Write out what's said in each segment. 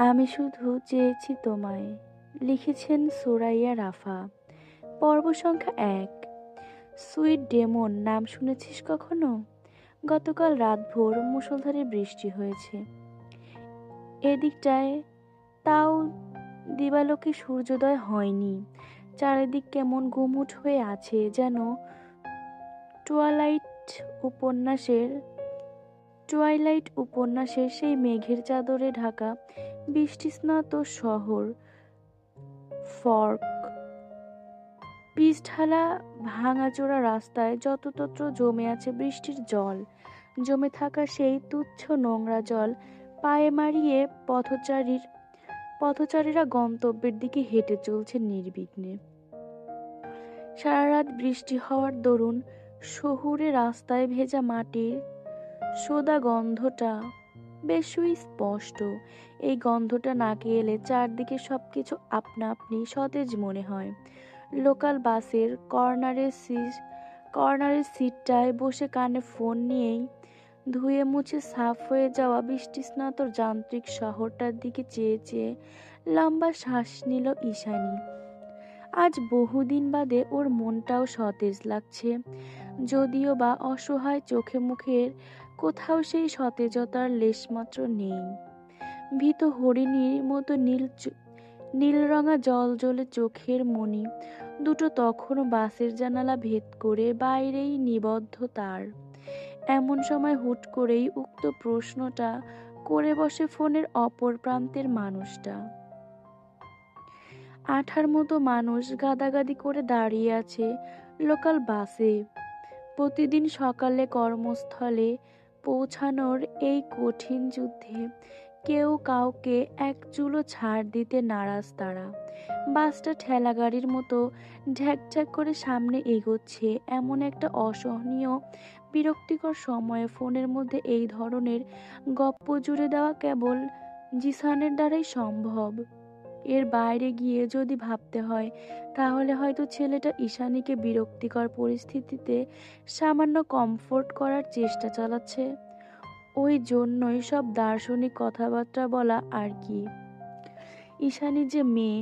আমি শুধু চেয়েছি তোমায়। লিখেছেন সুরাইয়া রাফা। পর্ব সংখ্যা ১। সুইট ডেমন নাম শুনেছিস কখনো? গতকাল রাতভর মুষলধারে বৃষ্টি হয়েছে এদিকটায়, তাও দিবালোকে সূর্যোদয় হয়নি। চারিদিক কেমন গুমুট হয়ে আছে, যেন টুয়ালাইট উপন্যাসের টুয়াইলাইট উপন্যাসের সেই মেঘের চাদরে ঢাকা বৃষ্টিস্নাত শহর ফর্ক। পিচঢালা ভাঙাচোরা রাস্তায় যত্রতত্র জমে আছে বৃষ্টির জল। জমে থাকা সেই তুচ্ছ নোংরা জল পায়ে মারিয়ে পথচারীরা গন্তব্যের দিকে হেঁটে চলছে নির্বিঘ্নে। সারা রাত বৃষ্টি হওয়ার দরুন শহুরে রাস্তায় ভেজা মাটির সোদা গন্ধটা বেশ সুস্পষ্ট। এই গন্ধটা নাকে এলে চারদিকে সবকিছু আপনা আপনি সতেজ মনে হয়। লোকাল বাসের কর্নারের সিটটায় বসে কানে ফোন নিয়েই ধুয়ে মুছে সাফ হয়ে যাওয়া বৃষ্টিস্নাত যান্ত্রিক শহরটার দিকে চেয়ে চেয়ে লম্বা শ্বাস নিল ঈশানী। আজ বহুদিন বাদে ওর মনটাও সতেজ লাগছে, যদিও বা অসহায় চোখে মুখের কোথাও সেই সতেজতার লেশমাত্র নেই। ভীত হরিণীর মতো নীলরঙা জলজলে চোখের মণি দুটো তখনও বাসের জানালা ভেদ করে বাইরেই নিবদ্ধ তার। এমন সময় হুট করেই উক্ত প্রশ্নটা করে বসে ফোনের অপর প্রান্তের মানুষটা। আঠার মতো মানুষ গাদাগাদি করে দাঁড়িয়ে আছে লোকাল বাসে। প্রতিদিন সকালে কর্মস্থলে পৌঁছানোর এই কঠিন যুদ্ধে কেউ কাউকে এক চুলো ছাড় দিতে নারাজ তারা। বাসটা ঠেলাগাড়ির মতো ঢ্যাক ঢ্যাক করে সামনে এগোচ্ছে এমন একটা অসহনীয় বিরক্তিকর সময়ে ফোনের মধ্যে এই ধরনের গপ্প জুড়ে দেওয়া কেবল জিসানের দ্বারাই সম্ভব। এর বাইরে গিয়ে যদি ভাবতে হয়, তাহলে হয়তো ছেলেটা ঈশানীকে বিরক্তিকর পরিস্থিতিতে সামান্য কমফোর্ট করার চেষ্টা চালাচ্ছে। ওই জন্যই সব দার্শনিক কথাবার্তা বলা আর কি। ঈশানী যে মেয়ে,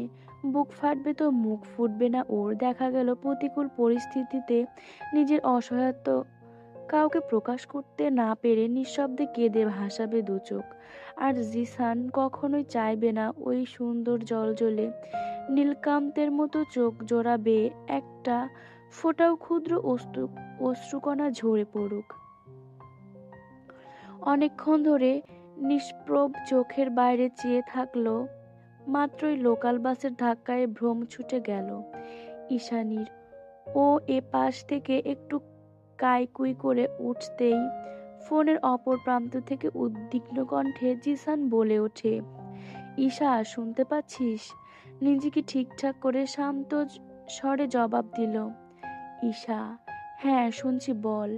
বুক ফাটবে তো মুখ ফুটবে না ওর। দেখা গেল প্রতিকূল পরিস্থিতিতে নিজের অসহায়ত্ব কাউকে প্রকাশ করতে না পেরে নিঃশব্দে কেঁদে ভাসাবে দুচোখ। আর জিসান কখনোই চাইবে না ওই সুন্দর জলজলে নীলকান্তের মতো চোখ জোড়া বেয়ে একটা ফোঁটাও ক্ষুদ্র অশ্রুকণা ঝরে পড়ুক। অনেকক্ষণ ধরে নিষ্প্রভ চোখের বাইরে চেয়ে থাকলো, মাত্রই লোকাল বাসের ধাক্কায় ভ্রম ছুটে গেল ঈশানীর। ও এ পাশ থেকে একটু কাইকুই করে উঠতেই ফোনের অপর প্রান্ত থেকে উদ্বিগ্ন কণ্ঠে জিসান বলে ওঠে, ঈশা শুনতে পাচ্ছিস? নিজেকে ঠিকঠাক করে শান্ত স্বরে জবাব দিল ঈশা। হ্যাঁ শুনছি, বল।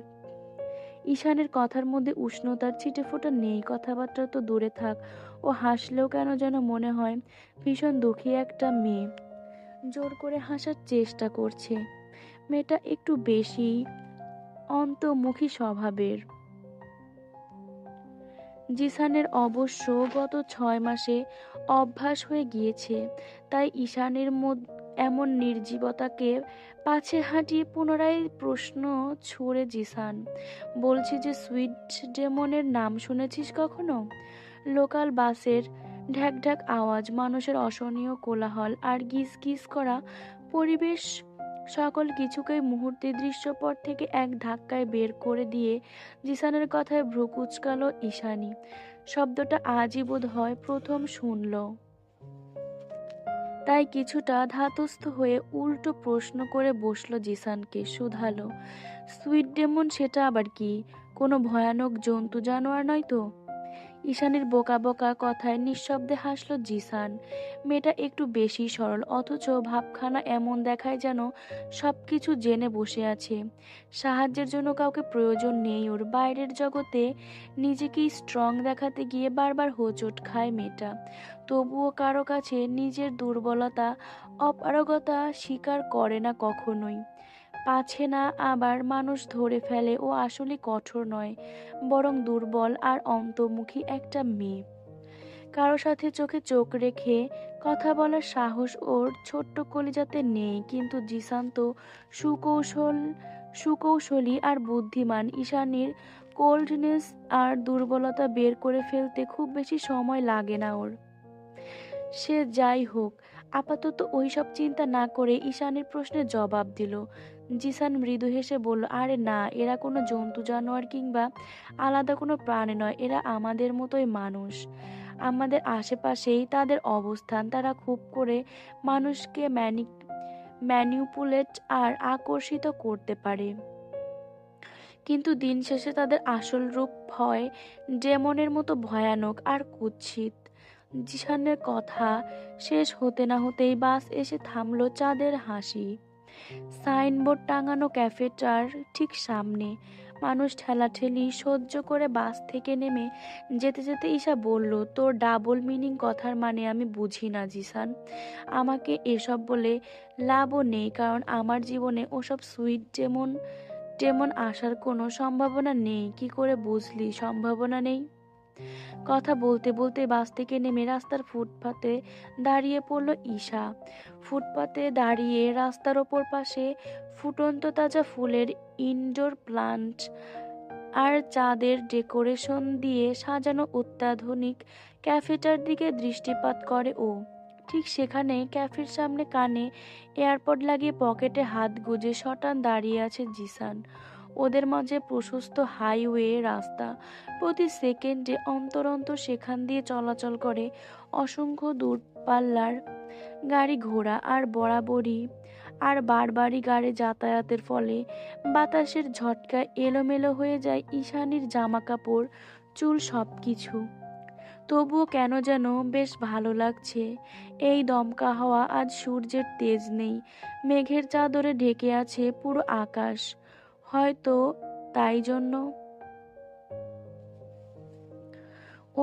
ঈশানের কথার মধ্যে উষ্ণতার ছিটেফোঁটা নেই, কথাবার্তা তো দূরে থাক, ও হাসলেও কেন যেন মনে হয় ভীষণ দুঃখী একটা মেয়ে জোর করে হাসার চেষ্টা করছে। মেয়েটা একটু বেশি অন্তর্মুখী স্বভাবের। জিসানের অবশ্য গত 6 মাসে অভ্যাস হয়ে গিয়েছে, তাই ঈশানের এমন নির্জীবতাকে পাছে হাঁটিয়ে পুনরায় প্রশ্ন ছুড়ে জিসান, বলছি যে সুইট ডেমনের নাম শুনেছিস কখনো? লোকাল বাসের ঢ্যাক ঢ্যাক আওয়াজ, মানুষের অসহনীয় কোলাহল আর গিজ গিজ করা পরিবেশ সকল কিছুকেই মুহূর্তে দৃশ্যপট থেকে এক ধাক্কায় বের করে দিয়ে জিসানের কথায় ভ্রু কুঁচকালো ঈশানী। শব্দটা আজই বোধ হয় প্রথম শুনল, তাই কিছুটা ধাতস্থ হয়ে উল্টো প্রশ্ন করে বসল জিসানকে শুধালো, সুইট ডেমন সেটা আবার কি? কোনো ভয়ানক জন্তু জানোয়ার নয় তো? ঈশানীর বোকা বোকা কথায় নিঃশব্দে হাসল জিসান। মেয়েটা একটু বেশি সরল, অথচ ভাবখানা এমন দেখায় যেন সবকিছু জেনে বসে আছে। সাহায্যের জন্য কাউকে প্রয়োজন নেই ওর। বাইরের জগতে নিজেকেই স্ট্রং দেখাতে গিয়ে বারবার হোঁচট খায় মেয়েটা, তবুও কারো কাছে নিজের দুর্বলতা অপারগতা স্বীকার করে না কখনোই। পাছে না আবার মানুষ ধরে ফেলে ও আসলে কঠোর নয়, বরং দুর্বল আর অন্তর্মুখী একটা মেয়ে। কারো সাথে চোখে চোখ রেখে কথা বলার সাহস ওর ছোট্ট কলিজাতে নেই। কিন্তু জিসান তো সুকৌশলী আর বুদ্ধিমান। ঈশানীর কোল্ডনেস আর দুর্বলতা বের করে ফেলতে খুব বেশি সময় লাগে না ওর। সে যাই হোক, আপাতত ওইসব চিন্তা না করে ঈশানীর প্রশ্নের জবাব দিল। জিসান মৃদু হেসে বলল, আরে না, এরা কোনো জন্তু জানোয়ার কিংবা আলাদা কোনো প্রাণী নয়, এরা আমাদের মতোই মানুষ। আমাদের আশেপাশেই তাদের অবস্থান। তারা খুব করে মানুষকে ম্যানিপুলেট আর আকর্ষিত করতে পারে, কিন্তু দিন শেষে তাদের আসল রূপ হয় ডেমনের মতো ভয়ানক আর কুৎসিত। জিসানের কথা শেষ হতে না হতেই বাস এসে থামলো চাঁদের হাসি সাইনবোর্ড টাঙানো ক্যাফেটার ঠিক সামনে। মানুষ ঠেলাঠেলি সহ্য করে বাস থেকে নেমে যেতে যেতে ঈশা বলল, তোর ডাবল মিনিং কথার মানে আমি বুঝি না জিসান। আমাকে এসব বলে লাভও নেই, কারণ আমার জীবনে ওসব সুইট ডেমন টেমন আসার কোনো সম্ভাবনা নেই। কি করে বুঝলি সম্ভাবনা নেই? কথা বলতে বলতে বাস থেকে নেমে রাস্তার ফুটপাতে দাঁড়িয়ে পড়ল ঈশা। ফুটপাতে দাঁড়িয়ে রাস্তার ওপর পাশে ফুটন্ত তাজা ফুলের ইনডোর প্লান্ট আর চাঁদের ডেকোরেশন দিয়ে সাজানো অত্যাধুনিক ক্যাফেটার দিকে দৃষ্টিপাত করে ও। ঠিক সেখানে ক্যাফের সামনে কানে এয়ারপড লাগিয়ে পকেটে হাত গুজে শটান দাঁড়িয়ে আছে জিসান। ওদের মাঝে প্রশস্ত হাইওয়ে রাস্তা। প্রতি সেকেন্ডে অন্তর অন্তর সেখান দিয়ে চলাচল করে অসংখ্য দূরপাল্লার গাড়ি ঘোড়া আর বারবারই গাড়ি যাতায়াতের ফলে বাতাসের ঝটকায় এলোমেলো হয়ে যায় ঈশানীর জামা কাপড়, চুল, সবকিছু। তবুও কেন যেন বেশ ভালো লাগছে। এই দমকা হাওয়া, আজ সূর্যের তেজ নেই, মেঘের চাদরে ঢেকে আছে পুরো আকাশ। হয়তো তাই জন্য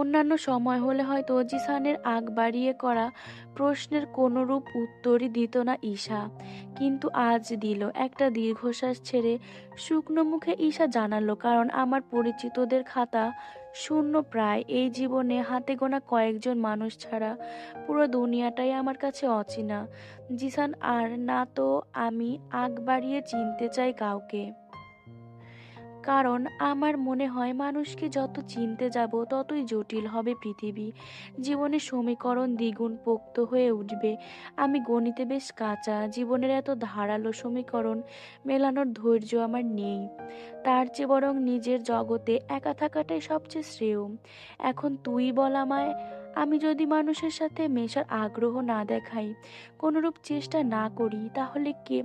অন্যান্য সময় হলে হয়তো জিসানের আগ বাড়িয়ে করা প্রশ্নের কোনরূপ উত্তরই দিত না ঈশা, কিন্তু আজ দিল। একটা দীর্ঘশ্বাস ছেড়ে শুকনো মুখে ঈশা জানালো, কারণ আমার পরিচিতদের খাতা শূন্য প্রায়। এই জীবনে হাতে গোনা কয়েকজন মানুষ ছাড়া পুরো দুনিয়াটাই আমার কাছে অচেনা জিসান। আর না তো আমি আগ বাড়িয়ে চিনতে চাই কাউকে, কারণ আমার মনে হয় মানুষকে যত চিনতে যাব ততই জটিল হবে পৃথিবী। জীবনের সমীকরণ দ্বিগুণ পোক্ত হয়ে উঠবে। আমি গণিতে বেশ কাঁচা, জীবনের এত ধারালো সমীকরণ মেলানোর ধৈর্য আমার নেই। তার চেয়ে বরং নিজের জগতে একা থাকাটাই সবচেয়ে শ্রেয়। এখন তুই বল আমায়, আমি যদি মানুষের সাথে মেশার আগ্রহ না দেখাই, কোনোরূপ চেষ্টা না করি, তাহলে কে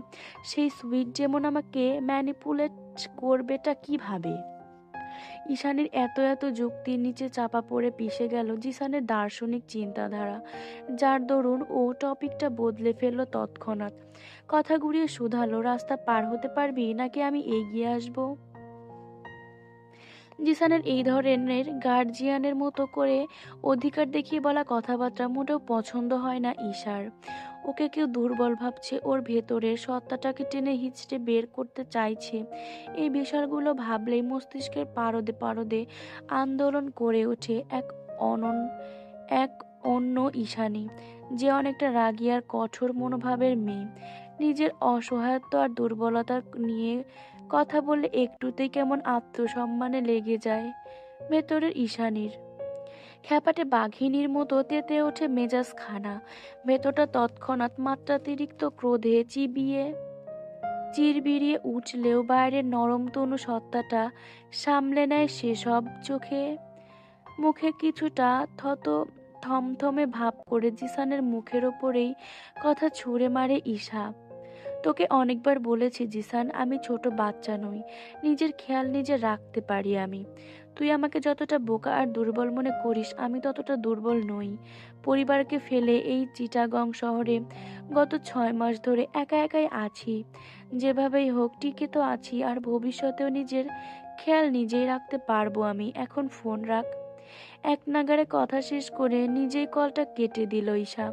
সেই সুইট যেমন আমাকে ম্যানিপুলেট করবেটা কিভাবে? ঈশানীর এত এত যুক্তির নিচে চাপা পড়ে পিষে গেল জিসানের দার্শনিক চিন্তাধারা, যার দরুন ও টপিকটা বদলে ফেললো তৎক্ষণাৎ। কথা ঘুরিয়ে শুধালো, রাস্তা পার হতে পারবি নাকি আমি এগিয়ে আসবো? জিসানের এই ধরনের গার্জিয়ানের মতো করে অধিকার দেখিয়ে বলা কথাবার্তা মোটেও পছন্দ হয় না ঈশার। ওকে কেউ দুর্বল ভাবছে, ওর ভেতরের সত্তাটাকে টেনে হিঁচড়ে বের করতে চাইছে। এই বিষয়গুলো ভাবলেই মস্তিষ্কের পারদে পারদে আন্দোলন করে ওঠে এক অন্য ঈশানী, যে অনেকটা রাগী আর কঠোর মনোভাবের মেয়ে। নিজের অসহায়ত্ব আর দুর্বলতা নিয়ে কথা বললে একটুতেই কেমন আত্মসম্মানে লেগে যায় ভেতরের ঈশানীর। খ্যাপাটে বাঘিনীর মতো তেতে ওঠে মেজাজ খানা। ভেতরটা তৎক্ষণাৎ মাত্রাতিরিক্ত ক্রোধে চিরবিরিয়ে উঠলেও বাইরের নরম তনু সত্তাটা সামলে নেয় সেসব। চোখে মুখে কিছুটা থমথমে ভাব করে জিসানের মুখের ওপরেই কথা ছুঁড়ে মারে ঈশা। তোকে অনেকবার বলেছি জিসান, আমি ছোট বাচ্চা নই, নিজের খেয়াল নিজে রাখতে পারি আমি। তুই আমাকে যতটা বোকা আর দুর্বল মনে করিস, আমি ততটা দুর্বল নই। পরিবারকে ফেলে এই চিটাগং শহরে গত 6 মাস ধরে একা একাই আছি। যেভাবেই হোক টিকে তো আছি, আর ভবিষ্যতেও নিজের খেয়াল নিজেই রাখতে পারবো আমি। এখন ফোন রাখ। এক নাগাড়ে কথা শেষ করে নিজেই কলটা কেটে দিল ঈশা।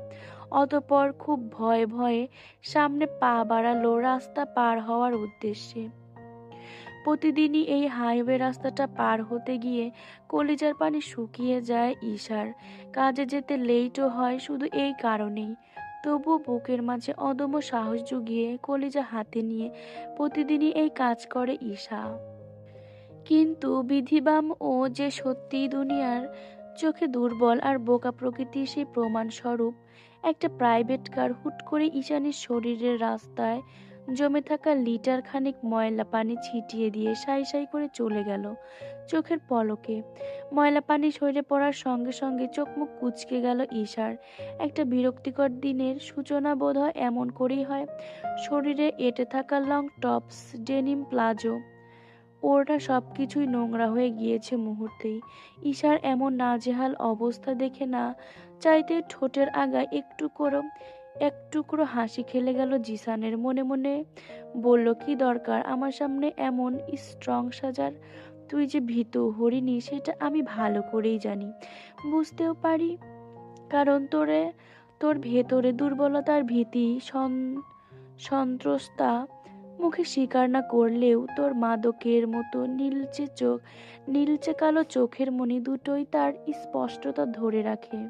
অতঃপর খুব ভয়ে ভয়ে সামনে পা বাড়ালো রাস্তা পার হওয়ার উদ্দেশ্যে। প্রতিদিনই এই হাইওয়ে রাস্তাটা পার হতে গিয়ে কলিজার পানি শুকিয়ে যায় ঈশার। কাজে যেতে লেটও হয় শুধু এই কারণেই। তবুও বুকের মাঝে অদম্য সাহস জুগিয়ে কলিজা হাতে নিয়ে প্রতিদিনই এই কাজ করে ঈশা। কিন্তু বিধিবাম ও যে সত্যিই দুনিয়ার চোখে দুর্বল আর বোকা প্রকৃতির সেই প্রমাণস্বরূপ। একটা প্রাইভেট কার হুট করে ঈশানীর শরীরের রাস্তায় জমে থাকা লিটার খানিক ময়লা পানি ছিটিয়ে দিয়ে সাই সাই করে চলে গেল চোখের পলকে। ময়লা পানি সরে পড়ার সঙ্গে সঙ্গে চোখ মুখ কুঁচকে গেল ঈশার। একটা বিরক্তিকর দিনের সূচনা বোধহয় এমন করেই হয়। শরীরে এঁটে থাকা লং টপস, ডেনিম প্লাজো, ওড়না সবকিছুই নোংরা হয়ে গিয়েছে মুহূর্তেই। ঈশার এমন নাজেহাল অবস্থা দেখে না চাইতে ঠোঁটের আগায় এক টুকরো হাসি খেলে গেল জিসানের। মনে মনে বলল, কি দরকার আমার সামনে এমন স্ট্রং সাজার? তুই যে ভীতু হরিণী সেটা আমি ভালো করেই জানি, বুঝতেও পারি। কারণ তোর ভেতরে দুর্বলতার ভীতি সন্ত্রস্তা মুখে স্বীকার না করলেও তোর মাদকের মতো নীলচে কালো চোখের মণি দুটোই তার স্পষ্টতা ধরে রাখে।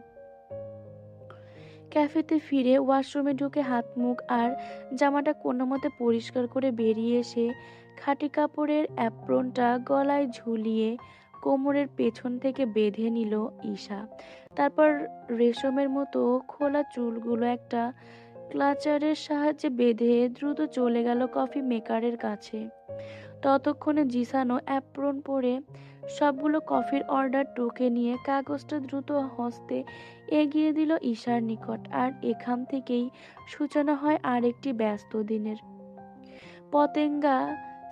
ক্যাফেতে ফিরে ওয়াশরুমে ঢুকে হাত মুখ আর জামাটা কোনো মতে পরিষ্কার করে বেরিয়ে এসে খাঁটি কাপড়ের অ্যাপ্রনটা গলায় ঝুলিয়ে কোমরের পেছন থেকে বেঁধে নিল ঈশা। তারপর রেশমের মতো খোলা চুলগুলো একটা ক্লাচারের সাহায্যে বেঁধে দ্রুত চলে গেল কফি মেকারের কাছে। ততক্ষণে জিসানও অ্যাপ্রন পরে সবগুলো কফির অর্ডার টুকে নিয়ে কাগজটা দ্রুত হস্তে এগিয়ে দিল ঈশার নিকট। আর এখান থেকেই সূচনা হয় আরেকটি ব্যস্ত দিনের। পতেঙ্গা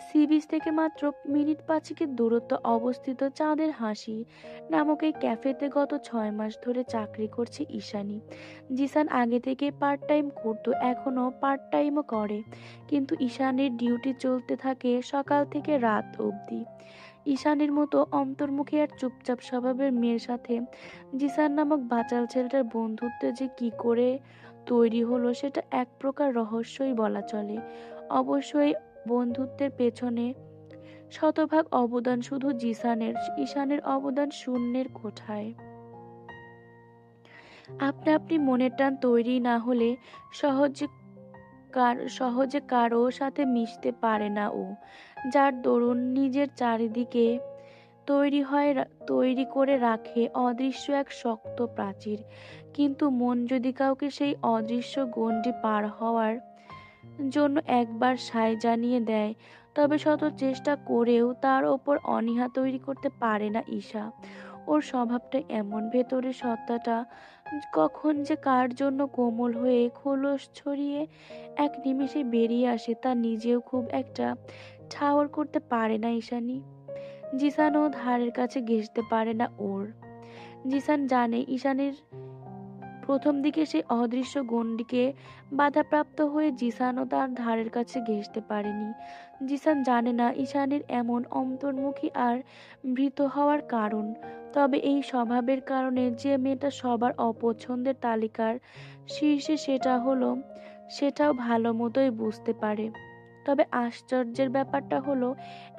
সি বিচ থেকে মাত্র মিনিট 5 দূরত্ব অবস্থিত চাঁদের হাসি নামক এই ক্যাফেতে গত 6 মাস ধরে চাকরি করছে ঈশানী। জিসান আগে থেকে পার্ট টাইম করতো, এখনো পার্ট টাইমও করে, কিন্তু ঈশানীর ডিউটি চলতে থাকে সকাল থেকে রাত অবধি। ঈশানীর মতো অন্তর্মুখী আর চুপচাপ স্বভাবের মেয়ের সাথে জিসান নামক বাচাল ছেলেটার বন্ধুত্ব যে কি করে তৈরি হলো সেটা এক প্রকার রহস্যই বলা চলে। অবশ্যই বন্ধুত্বের পেছনে শতভাগ অবদান শুধু জিসানের, ঈশানের অবদান শূন্যের কোঠায়। আপনা আপনি মনের টান তৈরি না হলে সহজে কারো সাথে মিশতে পারে না ও, যার দরুন নিজের চারিদিকে তৈরি করে রাখে অদৃশ্য এক শক্ত প্রাচীর। কিন্তু মন যদি কাউকে সেই অদৃশ্য গণ্ডি পার হওয়ার জন্য একবার সায় জানিয়ে দেয়, তবে শত চেষ্টা করেও তার ওপর অনীহা তৈরি করতে পারে না ঈশা। ওর স্বভাবটা এমন, ভেতরের সত্তাটা কখন যে কার জন্য কোমল হয়ে খোলস ছড়িয়ে এক নিমেষে বেরিয়ে আসে তা নিজেও খুব একটা ঠাওর করতে পারে না ঈশানী। জিসানও ধারের কাছে ঘেঁষতে পারে না ওর। জিসান জানে ঈশানীর প্রথম দিকে সেই অদৃশ্য গণ্ডিকে বাধাপ্রাপ্ত হয়ে জিসানও তার ধারের কাছে ঘেঁষতে পারেনি। জিসান জানে না ঈশানীর এমন অন্তর্মুখী আর ভীত হওয়ার কারণ। তবে এই স্বভাবের কারণে যে মেয়েটা সবার অপছন্দের তালিকার শীর্ষে সেটাও ভালো মতোই বুঝতে পারে। তবে আশ্চর্যের ব্যাপারটা হলো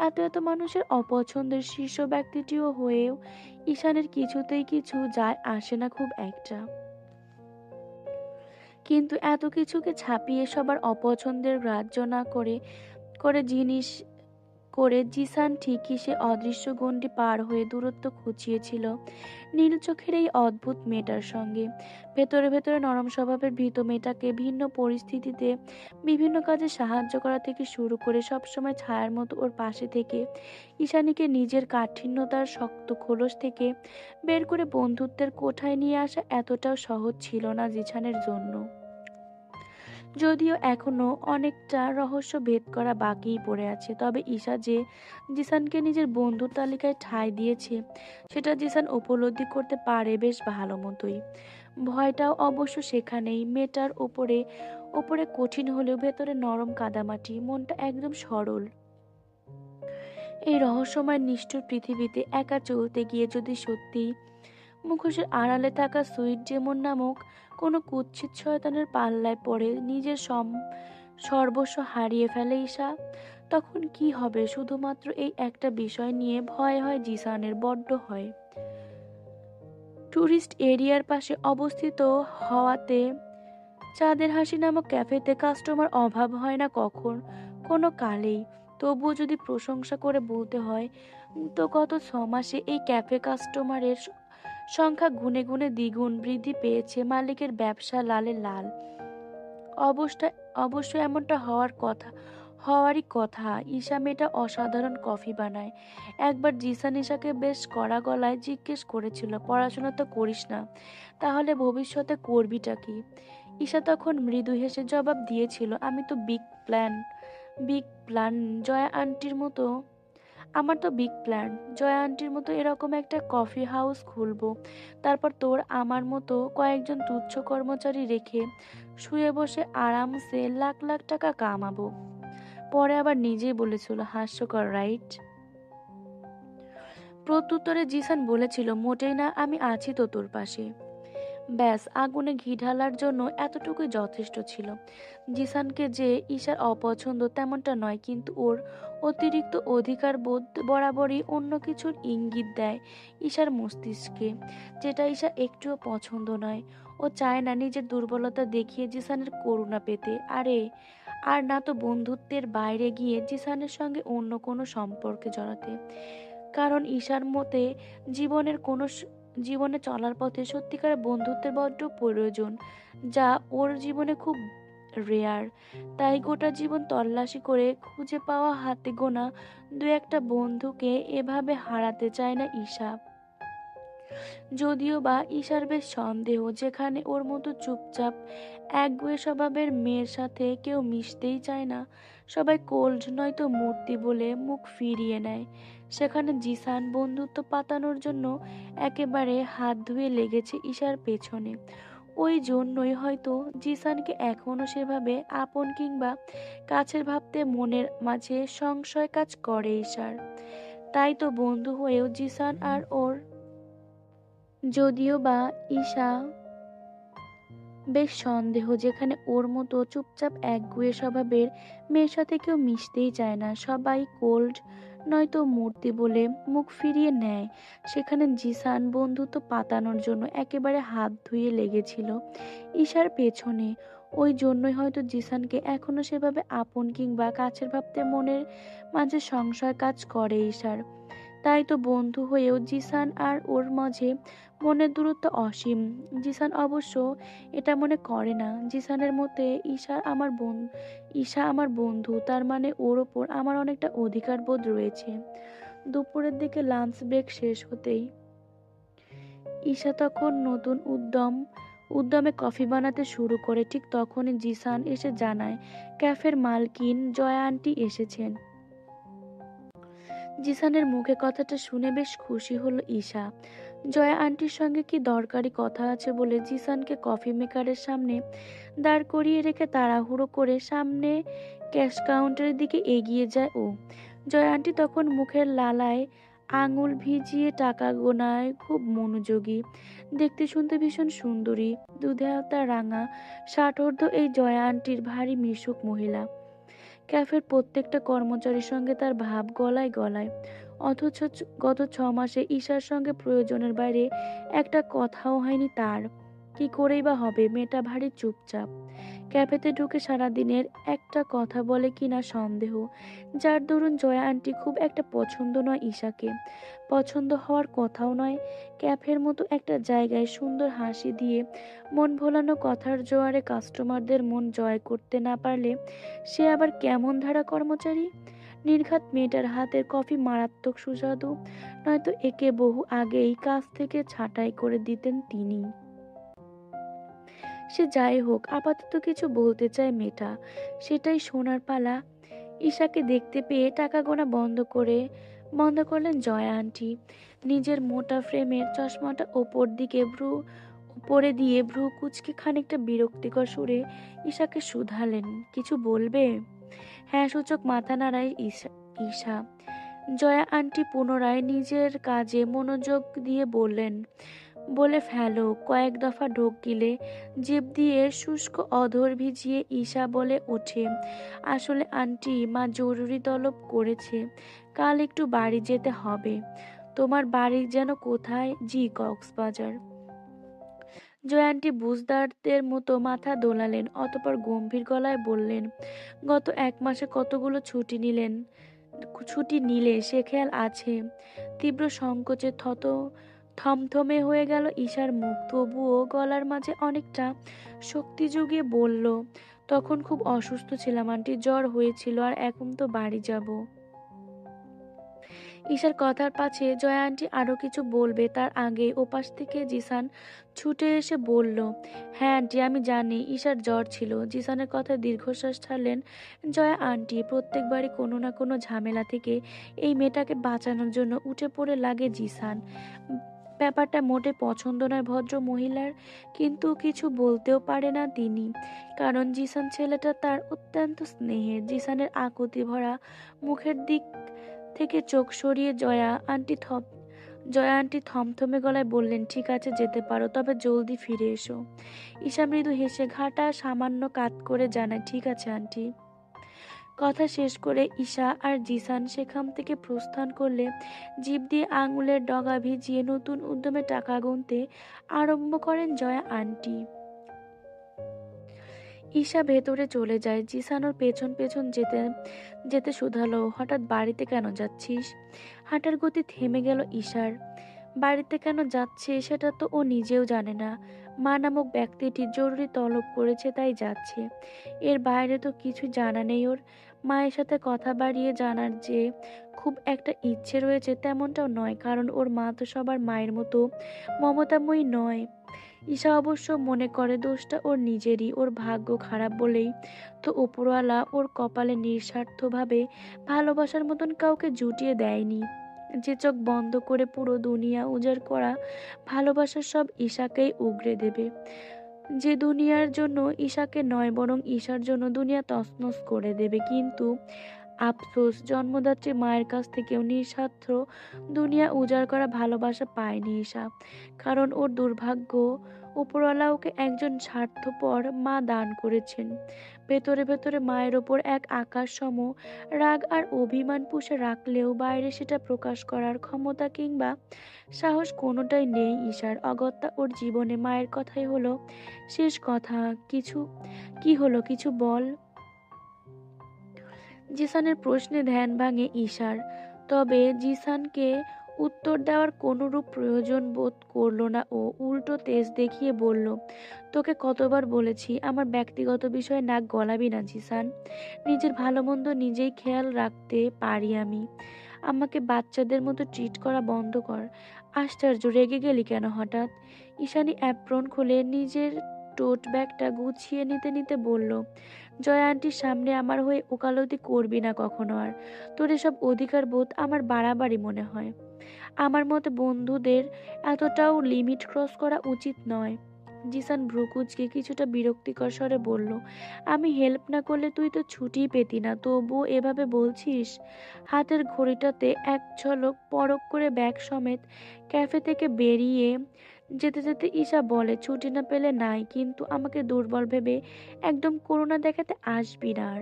এত মানুষের অপছন্দের শীর্ষ ব্যক্তিটিও হয়েও ঈশানের কিছুতেই কিছু যায় আসে না খুব একটা। কিন্তু এত কিছুকে ছাপিয়ে সবার অপছন্দের গ্রাহ্য না করে জিসান ঠিকই সে অদৃশ্য গণ্ডি পার হয়ে দূরত্ব ঘুচিয়েছিল নীল চোখের এই অদ্ভুত মেয়েটার সঙ্গে। ভেতরে ভেতরে নরম স্বভাবের ভীত মেয়েটাকে ভিন্ন পরিস্থিতিতে বিভিন্ন কাজে সাহায্য করা থেকে শুরু করে সবসময় ছায়ার মতো ওর পাশে থেকে ঈশানীকে নিজের কাঠিন্যতার শক্ত খোলস থেকে বের করে বন্ধুত্বের কোঠায় নিয়ে আসা এতটাও সহজ ছিল না জিসানের জন্য। যদিও এখনো অনেকটা রহস্য ভেদ করা বাকিই পড়ে আছে, তবে ঈশা যে জিসানকে নিজের বন্ধুর তালিকায় ঠাঁই দিয়েছে সেটা জিসান উপলব্ধি করতে পারে বেশ ভালো মতোই। ভয়টাও অবশ্য সেখানেই। মেয়েটার ওপরে কঠিন হলেও ভেতরে নরম কাদামাটি, মনটা একদম সরল। এই রহস্যময় নিষ্ঠুর পৃথিবীতে একা চলতে গিয়ে যদি সত্যি মুখোশের আড়ালে থাকা সুইট ডেমন নামক কোনো কুৎসিত শয়তানের পাল্লায় পড়ে নিজের সর্বস্ব হারিয়ে ফেলে ঈশা, তখন কি হবে? শুধুমাত্র এই একটা বিষয় নিয়ে ভয় হয় জিসানের, বড্ড হয়। টুরিস্ট এরিয়ার পাশে অবস্থিত হওয়াতে চাঁদের হাসি নামক ক্যাফেতে কাস্টমার অভাব হয় না কোনো কালেই। তবুও যদি প্রশংসা করে বলতে হয়, তো গত 6 মাসে এই ক্যাফে কাস্টমারের সংখ্যা গুনে গুনে দ্বিগুণ বৃদ্ধি পেয়েছে। মালিকের ব্যবসা লালে লাল। অবস্থা অবশ্য এমনটা হওয়ারই কথা। ঈশা মেয়েটা অসাধারণ কফি বানায়। একবার জিসান ঈশাকে বেশ কড়া গলায় জিজ্ঞেস করেছিল, পড়াশোনা তো করিস না, তাহলে ভবিষ্যতে করবিটা কি? ঈশা তখন মৃদু হেসে জবাব দিয়েছিল, আমি তো বিগ প্ল্যান জয়া আন্টির মতো আমার তো বিগ প্ল্যান জয়া আন্টির মতো এরকম একটা কফি হাউস খুলবো। তারপর তোর আমার মতো কয়েকজন তুচ্ছ কর্মচারী রেখে শুয়ে বসে আরামসে লাখ লাখ টাকা কামাবো। পরে আবার নিজেই বলেছিল, হাস্যকর রাইট? প্রত্যুত্তরে জিসান বলেছিল, মোটেই না, আমি আছি তো তোর পাশে। ব্যাস, আগুনে ঘি ঢালার জন্য এতটুকুই যথেষ্ট ছিল। জিসানকে যে ঈশার অপছন্দ তেমনটা নয়, কিন্তু ওর অতিরিক্ত অধিকার বোধ বরাবরই অন্য কিছুর ইঙ্গিত দেয় ঈশার মস্তিষ্কে, যেটা ঈশা একটুও পছন্দ নয়। ও চায় না নিজের দুর্বলতা দেখিয়ে জিসানের করুণা পেতে, আর না তো বন্ধুত্বের বাইরে গিয়ে জিসানের সঙ্গে অন্য কোনো সম্পর্কে জড়াতে। কারণ ঈশার মতে জীবনে চলার পথে সত্যিকারের বন্ধুত্বের বড্ড প্রয়োজন, যা ওর জীবনে খুব রেয়ার। তাই গোটা জীবন তল্লাশি করে খুঁজে পাওয়া হাতে গোনা দু একটা বন্ধুকে এভাবে হারাতে চায় না ঈশা। যদিও বা ঈশার বেশ সন্দেহ, যেখানে ওর মতো চুপচাপ একগুঁয়ে স্বভাবের মেয়ের সাথে কেউ মিশতেই চায় না, সবাই কোল্ড নয়তো মূর্তি বলে মুখ ফিরিয়ে নেয়, সেখানে জিসান বন্ধুত্ব পাতানোর জন্য একেবারে হাত ধুয়ে লেগেছে ঈশার পেছনে। ওই জন্যই হয়তো জিসানকে এখনো সেভাবে আপন কিংবা কাছের ভাবতে মনের মাঝে সংশয় কাজ করে ঈশার। তাই তো বন্ধু হয়েও জিসান আর ওর, যদিও বা ঈশা বেশ সন্দেহ, যেখানে ওর মতো চুপচাপ একগুঁয়ে স্বভাবের মেয়ের সাথে কেউ মিশতেই চায় না, সবাই কোল্ড নয়তো মূর্তি বলে মুখ ফিরিয়ে নেয়, সেখানে জিসান বন্ধুত্ব পাতানোর জন্য একেবারে হাত ধুয়ে লেগেছিল ঈশার পেছনে। ওই জন্যই হয়তো জিসানকে এখনো সেভাবে আপন কিংবা কাছের ভাবতে মনের মাঝে সংশয় কাজ করে ঈশার। তাই তো বন্ধু হয়েও জিসান আর ওর মাঝে মনের দূরত্ব অসীম। জিসান অবশ্য এটা মনে করে না। জিসানের মতে ঈশা আমার বন্ধু, তার মানে ওর ওপর আমার অনেকটা অধিকার বোধ রয়েছে। দুপুরের দিকে লাঞ্চ ব্রেক শেষ হতেই ঈশা তখন নতুন উদ্যমে কফি বানাতে শুরু করে। ঠিক তখনই জিসান এসে জানায় ক্যাফের মালকিন জয়া আন্টি এসেছেন। জিসানের মুখে কথাটা শুনে বেশ খুশি হলো ঈশা। জয়া আন্টির সঙ্গে কি দরকারি কথা আছে বলে জিসানকে কফি মেকারের সামনে দাঁড় করিয়ে রেখে তাড়াহুড়ো করে সামনে ক্যাশ কাউন্টারের দিকে এগিয়ে যায় ও। জয়া আন্টি তখন মুখের লালায় আঙুল ভিজিয়ে টাকা গোনায় খুব মনোযোগী। দেখতে শুনতে ভীষণ সুন্দরী, দুধে হাতা রাঙা ষাটোর্ধ্ব এই জয়া আন্টির ভারী মিশুক মহিলা। ক্যাফের প্রত্যেকটা কর্মচারীর সঙ্গে তার ভাব গলায় গলায়, অথচ গত 6 মাসে ঈশার সঙ্গে প্রয়োজনের বাইরে একটা কথাও হয়নি তার। কি করেই বা হবে, মেয়েটা ভারী চুপচাপ। ক্যাফেতে ঢুকে সারাদিনের একটা কথা বলে কিনা সন্দেহ, যার দরুন জয়া আন্টি খুব একটা পছন্দ নয় ঈশাকে। পছন্দ হওয়ার কথাও নয়। ক্যাফের মতো একটা জায়গায় সুন্দর হাসি দিয়ে মন ভোলানো কথার জোয়ারে কাস্টমারদের মন জয় করতে না পারলে সে আবার কেমন ধারা কর্মচারী? নির্ঘাত মেয়েটার হাতের কফি মারাত্মক সুস্বাদু, নয়তো একে বহু আগেই কাছ থেকে ছাঁটাই করে দিতেন তিনি। সে যাই হোক, আপাতত কিছু বলতে চায় মেয়েটা, সেটাই শোনার পালা। ঈশাকে দেখতে পেয়ে টাকা গোনা বন্ধ করলেন জয়া আন্টি। নিজের মোটা ফ্রেমের চশমাটা উপরে দিয়ে ভ্রু কুচকে খানিকটা বিরক্তিকর সুরে ঈশাকে শুধালেন, কিছু বলবে? হ্যাঁ সূচক মাথা নাড়ায় ঈশা। জয়া আন্টি পুনরায় নিজের কাজে মনোযোগ দিয়ে বললেন, বলে ফেলো। কয়েক দফা ঢোক গিলে জিভ দিয়ে শুষ্ক অধর ভিজিয়ে ঈশা বলে ওঠে, আসলে আন্টি, মা জরুরি তলব করেছে, কাল একটু বাড়ি যেতে হবে। তোমার বাড়ি যেন কোথায়? জি, কক্সবাজার। জয়া আন্টি বুঝদারদের মতো মাথা দোলালেন, অতঃপর গম্ভীর গলায় বললেন, গত 1 মাসে কতগুলো ছুটি নিলে সে খেয়াল আছে? তীব্র সংকোচে থমথমে হয়ে গেল ঈশার মুখ, তবুও গলার মাঝে অনেকটা শক্তি জুগিয়ে বলল, তখন খুব অসুস্থ ছিলাম আন্টি, জ্বর হয়েছিল, আর এখন তো বাড়ি যাব। ঈশার কথার পাছে জয়া আন্টি আরো কিছু বলবে তার আগে ওপাশ থেকে জিসান ছুটে এসে বলল, হ্যাঁ আন্টি, আমি জানি ঈশার জ্বর ছিল। জিসানের কথায় দীর্ঘশ্বাস ছাড়লেন জয়া আন্টি। প্রত্যেকবারই কোনো না কোনো ঝামেলা থেকে এই মেয়েটাকে বাঁচানোর জন্য উঠে পড়ে লাগে জিসান। ব্যাপারটা মোটে পছন্দ নয় ভদ্র মহিলার, কিন্তু কিছু বলতেও পারে না তিনি, কারণ জিসান ছেলেটা তার অত্যন্ত স্নেহের। জিসানের আকুতি ভরা মুখের দিক থেকে চোখ সরিয়ে জয়া আন্টি থমথমে গলায় বললেন, ঠিক আছে, যেতে পারো, তবে জলদি ফিরে এসো। ঈশা মৃদু হেসে ঘাড়টা সামান্য কাত করে জানায়, ঠিক আছে আন্টি। কথা শেষ করে ঈশা আর জিসান সেখান থেকে প্রস্থান করলে জিভ দিয়ে আঙুলের ডগা ভিজিয়ে নতুন উদ্যমে টাকা গুনতে আরম্ভ করেন জয়া আন্টি। ঈশা ভেতরে চলে যায়। জিসান ওর পেছন পেছন যেতে যেতে শুধালো, হঠাৎ বাড়িতে কেন যাচ্ছিস? হাঁটার গতি থেমে গেল ঈশার। বাড়িতে কেন যাচ্ছে সেটা তো ও নিজেও জানে না। মা নামক ব্যক্তিটি জরুরি তলব করেছে তাই যাচ্ছে, এর বাইরে তো কিছু জানা নেই ওর। মায়ের সাথে কথা বাড়িয়ে জানার যে খুব একটা ইচ্ছে রয়েছে তেমনটাও নয়, কারণ ওর মা তো সবার মায়ের মতো মমতাময়ী নয়। ঈশা অবশ্য মনে করে দোষটা ওর নিজেরই, ওর ভাগ্য খারাপ বলেই তো ওপরওয়ালা ওর কপালে নিঃস্বার্থভাবে ভালোবাসার মতন কাউকে জুটিয়ে দেয়নি, যে চোখ বন্ধ করে পুরো দুনিয়া উজাড় করা ভালোবাসার সব ঈশাকেই উগরে দেবে, যে দুনিয়ার জন্য ঈশাকে নয় বরং ঈশার জন্য দুনিয়া তছনছ করে দেবে। কিন্তু আফসোস, জন্মদাত্রী মায়ের কাছ থেকেও নিঃস্বার্থ দুনিয়া উজাড় করা ভালোবাসা পায়নি ঈশা, কারণ ওর দুর্ভাগ্য, উপরওয়ালা ওকে একজন স্বার্থপর মা দান করেছেন। ভেতরে ভেতরে মায়ের ওপর এক আকাশ সম রাগ আর অভিমান পুষে রাখলেও বাইরে সেটা প্রকাশ করার ক্ষমতা কিংবা সাহস কোনোটাই নেই ঈশার। অগত্যা ওর জীবনে মায়ের কথাই হলো শেষ কথা। কি হলো, কিছু বল। জিসানের প্রশ্নে ধ্যান ভাঙে ঈশার, তবে জিসানকে উত্তর দেওয়ার কোনরূপ প্রয়োজন বোধ করল না ও। উল্টো তেজ দেখিয়ে বলল, তোকে কতবার বলেছি আমার ব্যক্তিগত বিষয়ে নাক গলাবি না জিসান, নিজের ভালো মন্দ নিজেই খেয়াল রাখতে পারি আমি, আমাকে বাচ্চাদের মতো ট্রিট করা বন্ধ কর। আশ্চর্য, রেগে গেলি কেন হঠাৎ? ঈশানী অ্যাপ্রন খুলে নিজের টোট ব্যাগটা গুছিয়ে নিতে নিতে বলল, জয়া আন্টির সামনে আমার হয়ে ওকালতি করবি না কখনো আর। তোর এসব অধিকার বোধ আমার বাড়াবাড়ি মনে হয়। আমার মতে বন্ধুদের এতটাও লিমিট ক্রস করা উচিত নয়। জিসান ভ্রুকুচকে কিছুটা বিরক্তিকর স্বরে বলল, আমি হেল্প না করলে তুই তো ছুটিই পেতি না, তবুও এভাবে বলছিস? হাতের ঘড়িটাতে এক ঝলক পরক করে ব্যাগ সমেত ক্যাফে থেকে বেরিয়ে যেতে যেতে ঈশা বলে, ছুটি না পেলে নাই, কিন্তু আমাকে দুর্বল ভেবে একদম করুণা দেখাতে আসবি না আর।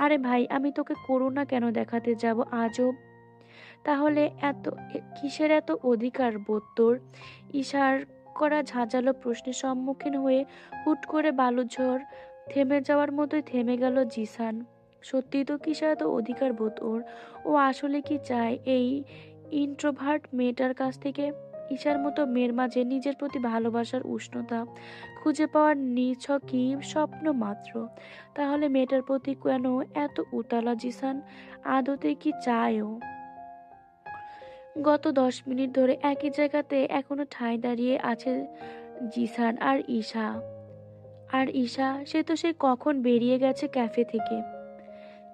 আরে ভাই, আমি তোকে করুণা কেন দেখাতে যাব আজব? তাহলে কিসের এত অধিকার বোধ তোর? ঈশার করা ঝাঁঝালো প্রশ্নের সম্মুখীন হয়ে হুট করে বালুঝড় থেমে যাওয়ার মতোই থেমে গেল জিসান। সত্যিই তো কিসের এত অধিকার বোধ ওর? ও আসলে কি চায় এই ইন্ট্রোভার্ট মেয়েটার কাছ থেকে? ঈশার মতো মেয়ের মাঝে নিজের প্রতি ভালোবাসার উষ্ণতা খুঁজে পাওয়ার নিছকই স্বপ্ন মাত্র। তাহলে মেয়েটার প্রতি কেন এত উতলা জিসান? আদতে কি চায় ও? গত 10 মিনিট ধরে একই জায়গাতে এখনো ঠায় দাঁড়িয়ে আছে জিসান। আর ঈশা সে তো সেই কখন বেরিয়ে গেছে ক্যাফে থেকে।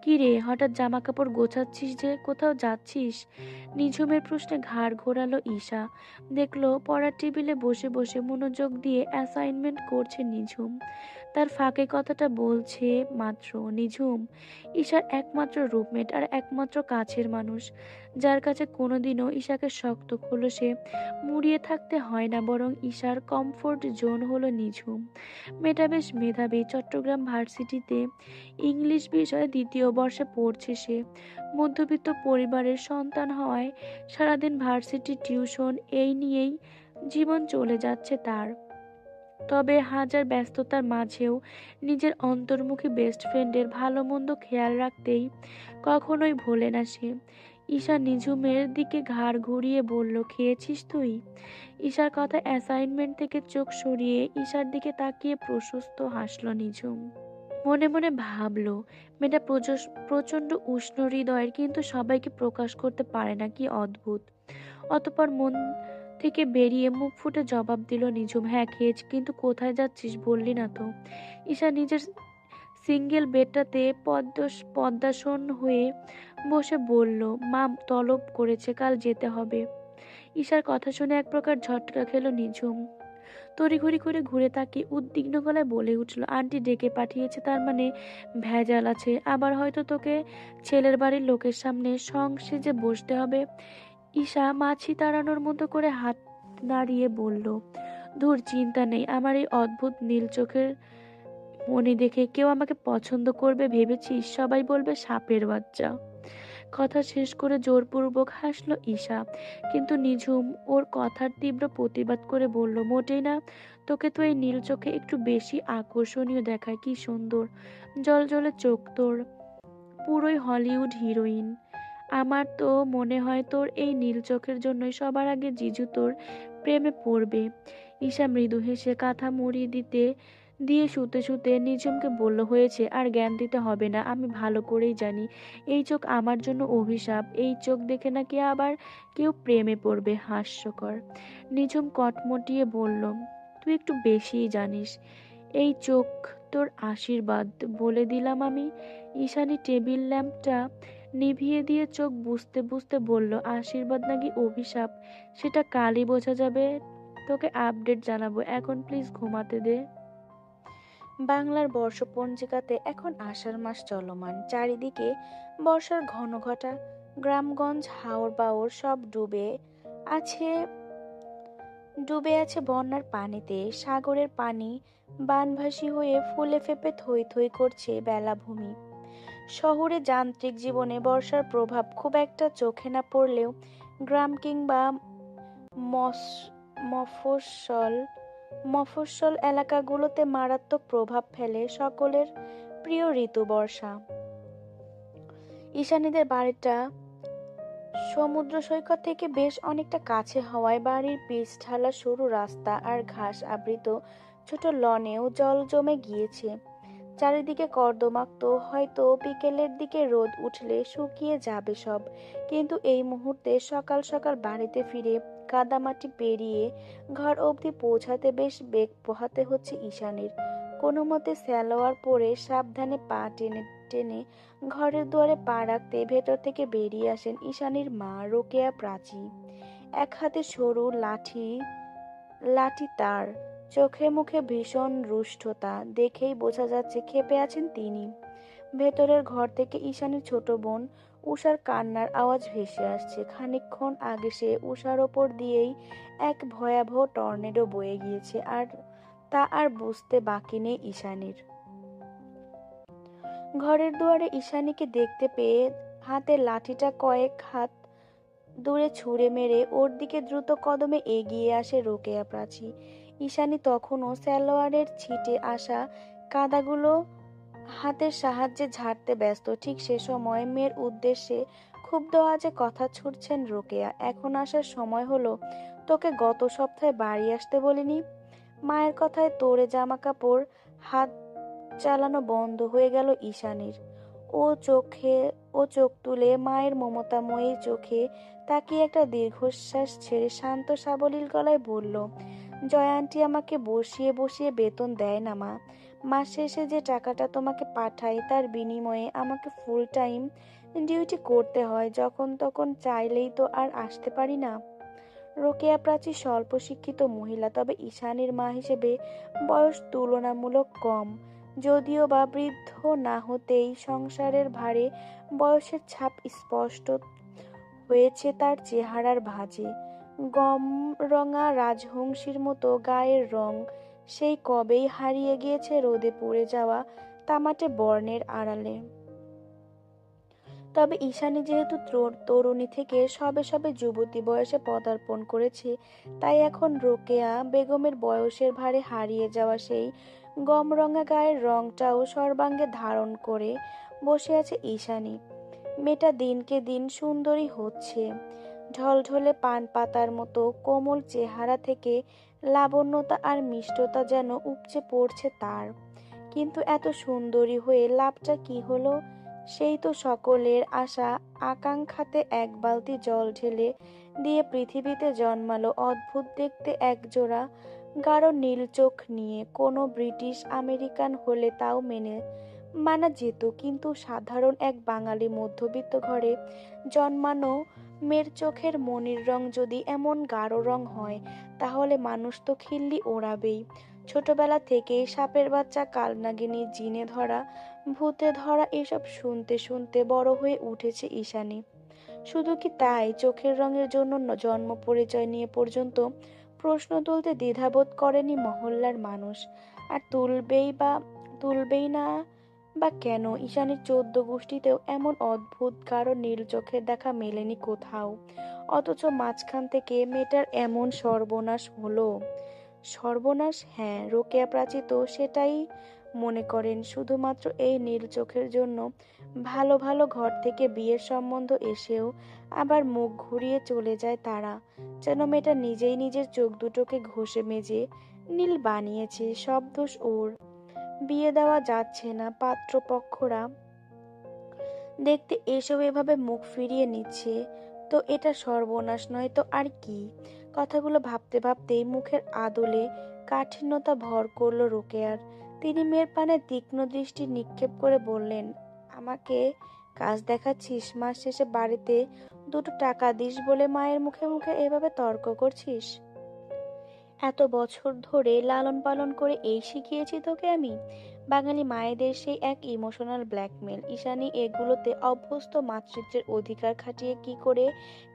কি রে, হঠাৎ জামা কাপড় গোছাচ্ছিস যে, কোথাও যাচ্ছিস? নিঝুমের প্রশ্নে ঘাড় ঘোরালো ঈশা। দেখলো পড়ার টেবিলে বসে বসে মনোযোগ দিয়ে অ্যাসাইনমেন্ট করছে নিঝুম। তার ফাঁকে কথাটা বলছে মাত্র নিঝুম ঈশার একমাত্র রুমমেট আর একমাত্র কাছের মানুষ, যার কাছে কোনোদিনও ঈশাকে শক্ত খোলসে মুড়িয়ে থাকতে হয় না, বরং ঈশার কমফোর্ট জোন হলো নিঝুম। মেয়েটা বেশ মেধাবী, চট্টগ্রাম ভার্সিটিতে ইংলিশ বিষয়ে 2য় বর্ষে পড়ছে সে। মধ্যবিত্ত পরিবারের সন্তান হওয়ায় সারাদিন ভার্সিটি টিউশন এই নিয়েই জীবন চলে যাচ্ছে তার। তবে হাজার ব্যস্ততার মাঝেও নিজের অন্তর্মুখী বেস্ট ফ্রেন্ডের ভালো মন্দ খেয়াল রাখতেই কখনোই ভোলে না সে। ঈশা নিঝুমের দিকে ঘাড় ঘুরিয়ে বলল, খেয়েছিস তুই? ঈশার কথা অ্যাসাইনমেন্ট থেকে চোখ সরিয়ে ঈশার দিকে তাকিয়ে প্রশস্ত হাসল নিঝুম। মনে মনে ভাবলো, মেয়েটা প্রচন্ড উষ্ণ হৃদয়ের, কিন্তু সবাইকে প্রকাশ করতে পারে না, কি অদ্ভুত। অতঃপর মন থেকে বেরিয়ে মুখ ফুটে জবাব দিল নিঝুম, হ্যাঁ খেয়েছি, কিন্তু কোথায় যাচ্ছিস বললি না তো। ঈশা নিজের সিঙ্গেল বেডটাতে পদ্মাসন হয়ে বসে বলল, মা তলব করেছে, কাল যেতে হবে। ঈশার কথা শুনে এক প্রকার ঝটকা খেল নিঝুম। তড়িঘড়ি করে ঘুরে তাকিয়ে উদ্বিগ্ন গলায় বলে উঠল, আন্টি ডেকে পাঠিয়েছে, তার মানে ভেজাল আছে। আবার হয়তো তোকে ছেলের বাড়ির লোকের সামনে সং সেজে বসতে হবে। ঈশা মাছি তাড়ানোর মতো করে হাত নাড়িয়ে বলল, ধুর, চিন্তা নেই। আমার এই অদ্ভুত নীল চোখের মনি দেখে কেউ আমাকে পছন্দ করবে ভেবেছিস? সবাই বলবে সাপের বাচ্চা। কথা শেষ করে জোরপূর্বক হাসলো ঈশা, কিন্তু নিঝুম ওর কথার তীব্র প্রতিবাদ করে বলল, মোটেই না। তোকে তো এই নীল চোখে একটু বেশি আকর্ষণীয় দেখায়, কি সুন্দর জলজলে চোখ তোর, পুরোই হলিউড হিরোইন। আমার তো মনে হয় তোর এই নীল চোখের জন্যই সবার আগে জিজু তোর প্রেমে পড়বে। ঈশা মৃদু হেসে কাঁথা মুড়ি দিয়ে শুতে শুতে নিঝুমকে বলল, হয়েছে, আর জ্ঞান দিতে হবে না। আমি ভালো করেই জানি এই চোখ আমার জন্য অভিশাপ। এই চোখ দেখে নাকি আবার কেউ প্রেমে পড়বে, হাস্যকর। নিঝুম কটমটিয়ে বলল, তুই একটু বেশিই জানিস। এই চোখ তোর আশীর্বাদ, বলে দিলাম আমি। ঈশানী টেবিল ল্যাম্পটা নিভিয়ে দিয়ে চোখ বুজতে বুজতে বলল, আশীর্বাদ নাকি অভিশাপ সেটা কালই বোঝা যাবে। তোকে আপডেট জানাবো, এখন প্লিজ ঘুমাতে দে। বাংলার বর্ষপঞ্জিকাতে এখন আষাঢ় মাস চলমান, চারিদিকে বর্ষার ঘন ঘটা। গ্রামগঞ্জ হাওর বাওর সব আছে ডুবে আছে বন্যার পানিতে। সাগরের পানি বানভাসী হয়ে ফুলে ফেপে থই থই করছে বেলাভূমি। শহুরে যান্ত্রিক জীবনে বর্ষার প্রভাব খুব একটা চোখে না পড়লেও গ্রাম কিংবা মস- মফস্বল মফস্বল এলাকাগুলোতে মারাত্মক প্রভাব ফেলে সকলের প্রিয় ঋতু বর্ষা। ঈশানীদের বাড়িটা সমুদ্র সৈকত থেকে বেশ অনেকটা কাছে হওয়ায় বাড়ির পিচ ঢালা সরু রাস্তা আর ঘাস আবৃত ছোট লনেও জল জমে গিয়েছে। চারিদিকে কর্দমাক্ত, হয়তো বিকেলের দিকে রোদ উঠলে শুকিয়ে যাবে সব। কিন্তু এই মুহূর্তে সকাল সকাল বাড়িতে ফিরে কাদামাটি পেরিয়ে ঘর অবধি পৌঁছাতে বেশ বেগ পোহাতে হচ্ছে ঈশানীর। কোনো মতে সালোয়ার পরে সাবধানে পা টেনে টেনে ঘরের দুয়ারে পা রাখতে ভেতর থেকে বেরিয়ে আসেন ঈশানীর মা রোকেয়া প্রাচী। এক হাতে সরু লাঠি লাঠি তার, চোখে মুখে ভীষণ রুষ্টতা, দেখেই বোঝা যাচ্ছে ক্ষেপে আছেন তিনি। ভেতরের ঘর থেকে ঈশানীর ছোট বোন উষার কান্নার আওয়াজ ভেসে আসছে। খানিকক্ষণ আগে সে উষার ওপর দিয়েই এক ভয়াবহ টর্নেডো বয়ে গিয়েছে, আর তা আর বুঝতে বাকি নেই ঈশানীর। ঘরের দুয়ারে ঈশানীকে দেখতে পেয়ে হাতের লাঠিটা কয়েক হাত দূরে ছুঁড়ে মেরে ওর দিকে দ্রুত কদমে এগিয়ে আসে রোকেয়া প্রাচী। ঈশানী তখনও সালোয়ারের ছিটে আসা কাদাগুলো হাতের সাহায্যে ঝাড়তে ব্যস্ত। ঠিক সে সময় মেয়ের উদ্দেশ্যে ক্ষুব্ধ আজে কথা ছুড়ছেন রোকেয়া, এখন আসার সময় হলো? তোকে গত সপ্তাহে বাড়ি আসতে বলিনি? মায়ের কথায় তোরে জামা কাপড় হাত চালানো বন্ধ হয়ে গেল ঈশানীর। ও চোখে ও চোখ তুলে মায়ের মমতাময়ী চোখে তাকিয়ে একটা দীর্ঘশ্বাস ছেড়ে শান্ত সাবলীল গলায় বলল, জয়া আন্টি আমাকে বসিয়ে বসিয়ে বেতন দেয় না মা। মাস শেষে যে টাকাটা তোমাকে পাঠাই তার বিনিময়ে আমাকে ফুল টাইম ডিউটি করতে হয়। যখন তখন চাইলেই তো আর আসতে পারি না। রোকেয়া প্রাচী স্বল্প শিক্ষিত মহিলা, তবে ঈশানীর মা হিসেবে বয়স তুলনামূলক কম। যদিও বা বৃদ্ধ না হতেই সংসারের ভারে বয়সের ছাপ স্পষ্ট হয়েছে তার চেহারার ভাঁজে। গম রঙা রাজহংসীর মতো গায়ের রং সেই কবেই হারিয়ে গিয়েছে রোদে পুড়ে যাওয়া তামাটে বর্ণের আড়ালে। তবে ঈশানী যেহেতু তরুণী থেকে সবে সবে যুবতী বয়সে পদার্পণ করেছে, তাই এখন রোকেয়া বেগমের বয়সের ভারে হারিয়ে যাওয়া সেই গমরঙা গায়ের রংটাও সর্বাঙ্গে ধারণ করে বসে আছে ঈশানী। মেয়েটা দিনকে দিন সুন্দরী হচ্ছে। ঢলঢলে পান পাতার মতো কোমল চেহারা থেকে লাবণ্যতা আর মিষ্টতা যেন উপচে পড়ছে তার। কিন্তু এত সুন্দরী হয়ে লাভটা কি হলো? সেই তো সকলের আশা আকাঙ্ক্ষাতে এক বালতি জল ঢেলে দিয়ে পৃথিবীতে জন্মালো অদ্ভুত দেখতে একজোড়া গাঢ় নীল চোখ নিয়ে। কোনো ব্রিটিশ আমেরিকান হলে তাও মানা যেত, কিন্তু সাধারণ এক বাঙালি মধ্যবিত্ত ঘরে জন্মানো মেয়ের চোখের মনির রং যদি এমন গাঢ় রং হয়, তাহলে মানুষ তো খিল্লি ওড়াবেই। ছোটবেলা থেকেই সাপের বাচ্চা, কালনাগিনী, জিনে ধরা, ভূতে ধরা এসব শুনতে শুনতে বড় হয়ে উঠেছে ঈশানী। শুধু কি তাই, চোখের রঙের জন্য জন্ম পরিচয় নিয়ে পর্যন্ত প্রশ্ন তুলতে দ্বিধাবোধ করেনি মহল্লার মানুষ। আর তুলবেই না বা কেন? ঈশানীর 14 গোষ্ঠীতেও এমন অদ্ভুত গাঢ় নীল চোখের দেখা মেলেনি কোথাও। অথচ মাঝখান থেকে মেয়েটার এমন সর্বনাশ হলো। সর্বনাশ? হ্যাঁ, রোকেয়া প্রাচী তো সেটাই মনে করেন। শুধুমাত্র এই নীল চোখের জন্য ভালো ভালো ঘর থেকে বিয়ের সম্বন্ধ এসেও আবার মুখ ঘুরিয়ে চলে যায় তারা, যেন মেয়েটা নিজেই নিজের চোখ দুটোকে ঘষে মেজে নীল বানিয়েছে। সব দোষ ওর। বিয়ে দেওয়া যাচ্ছে না, পাত্রপক্ষরা দেখতে এসব এভাবে মুখ ফিরিয়ে নিচ্ছে, তো এটা সর্বনাশ নয় তো আর কি? কথাগুলো ভাবতে ভাবতেই মুখের আদলে কাঠিন্যতা ভর করলো রোকেয়ার। তিনি মেয়ের পানে তীক্ষ্ণ দৃষ্টি নিক্ষেপ করে বললেন, আমাকে কাজ দেখাচ্ছিস? মাস শেষে বাড়িতে দুটো টাকা দিস বলে মায়ের মুখে মুখে এভাবে তর্ক করছিস? এত বছর ধরে লালন পালন করে এই শিখিয়েছি তোকে আমি। বাঙালি মায়েদের সেই এক ইমোশনাল ব্ল্যাকমেল। ঈশানী এগুলোতে অভ্যস্ত। মাতৃত্বের অধিকার খাটিয়ে কি করে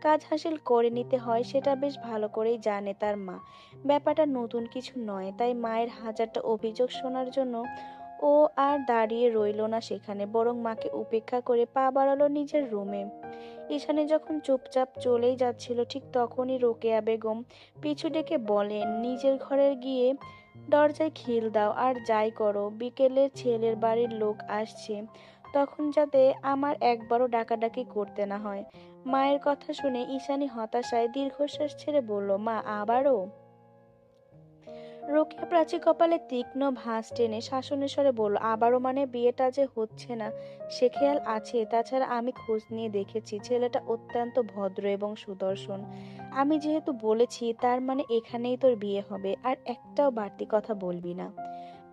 কাজ হাসিল করে নিতে হয় সেটা বেশ ভালো করেই জানে তার মা। ব্যাপারটা নতুন কিছু নয়। তাই মায়ের হাজারটা অভিযোগ শোনার জন্য ও আর দাঁড়িয়ে রইল না সেখানে, বরং মাকে উপেক্ষা করে পা বাড়ালো নিজের রুমে। ঈশানী যখন চুপচাপ চলেই যাচ্ছিল, ঠিক তখনই রোকেয়া বেগম পিছু ডেকে বলেন, নিজের ঘরে গিয়ে দরজায় খিল দাও, আর যাই করো বিকেলে ছেলের বাড়ির লোক আসছে, তখন যাতে আমার একবারও ডাকাডাকি করতে না হয়। মায়ের কথা শুনে ঈশানী হতাশায় দীর্ঘশ্বাস ছেড়ে বলল, মা আবারও? রোকেয়া প্রাচী কপালে তীক্ষ্ণ ভাঁজ টেনে শাসনের স্বরে বলল, আবারও মানে? বিয়েটা যে হচ্ছে না সে খেয়াল আছে? তাছাড়া আমি খোঁজ নিয়ে দেখেছি, ছেলেটা অত্যন্ত ভদ্র এবং সুদর্শন। আমি যেহেতু বলেছি, তার মানে এখানেই তোর বিয়ে হবে, আর একটাও বাড়তি কথা বলবি না।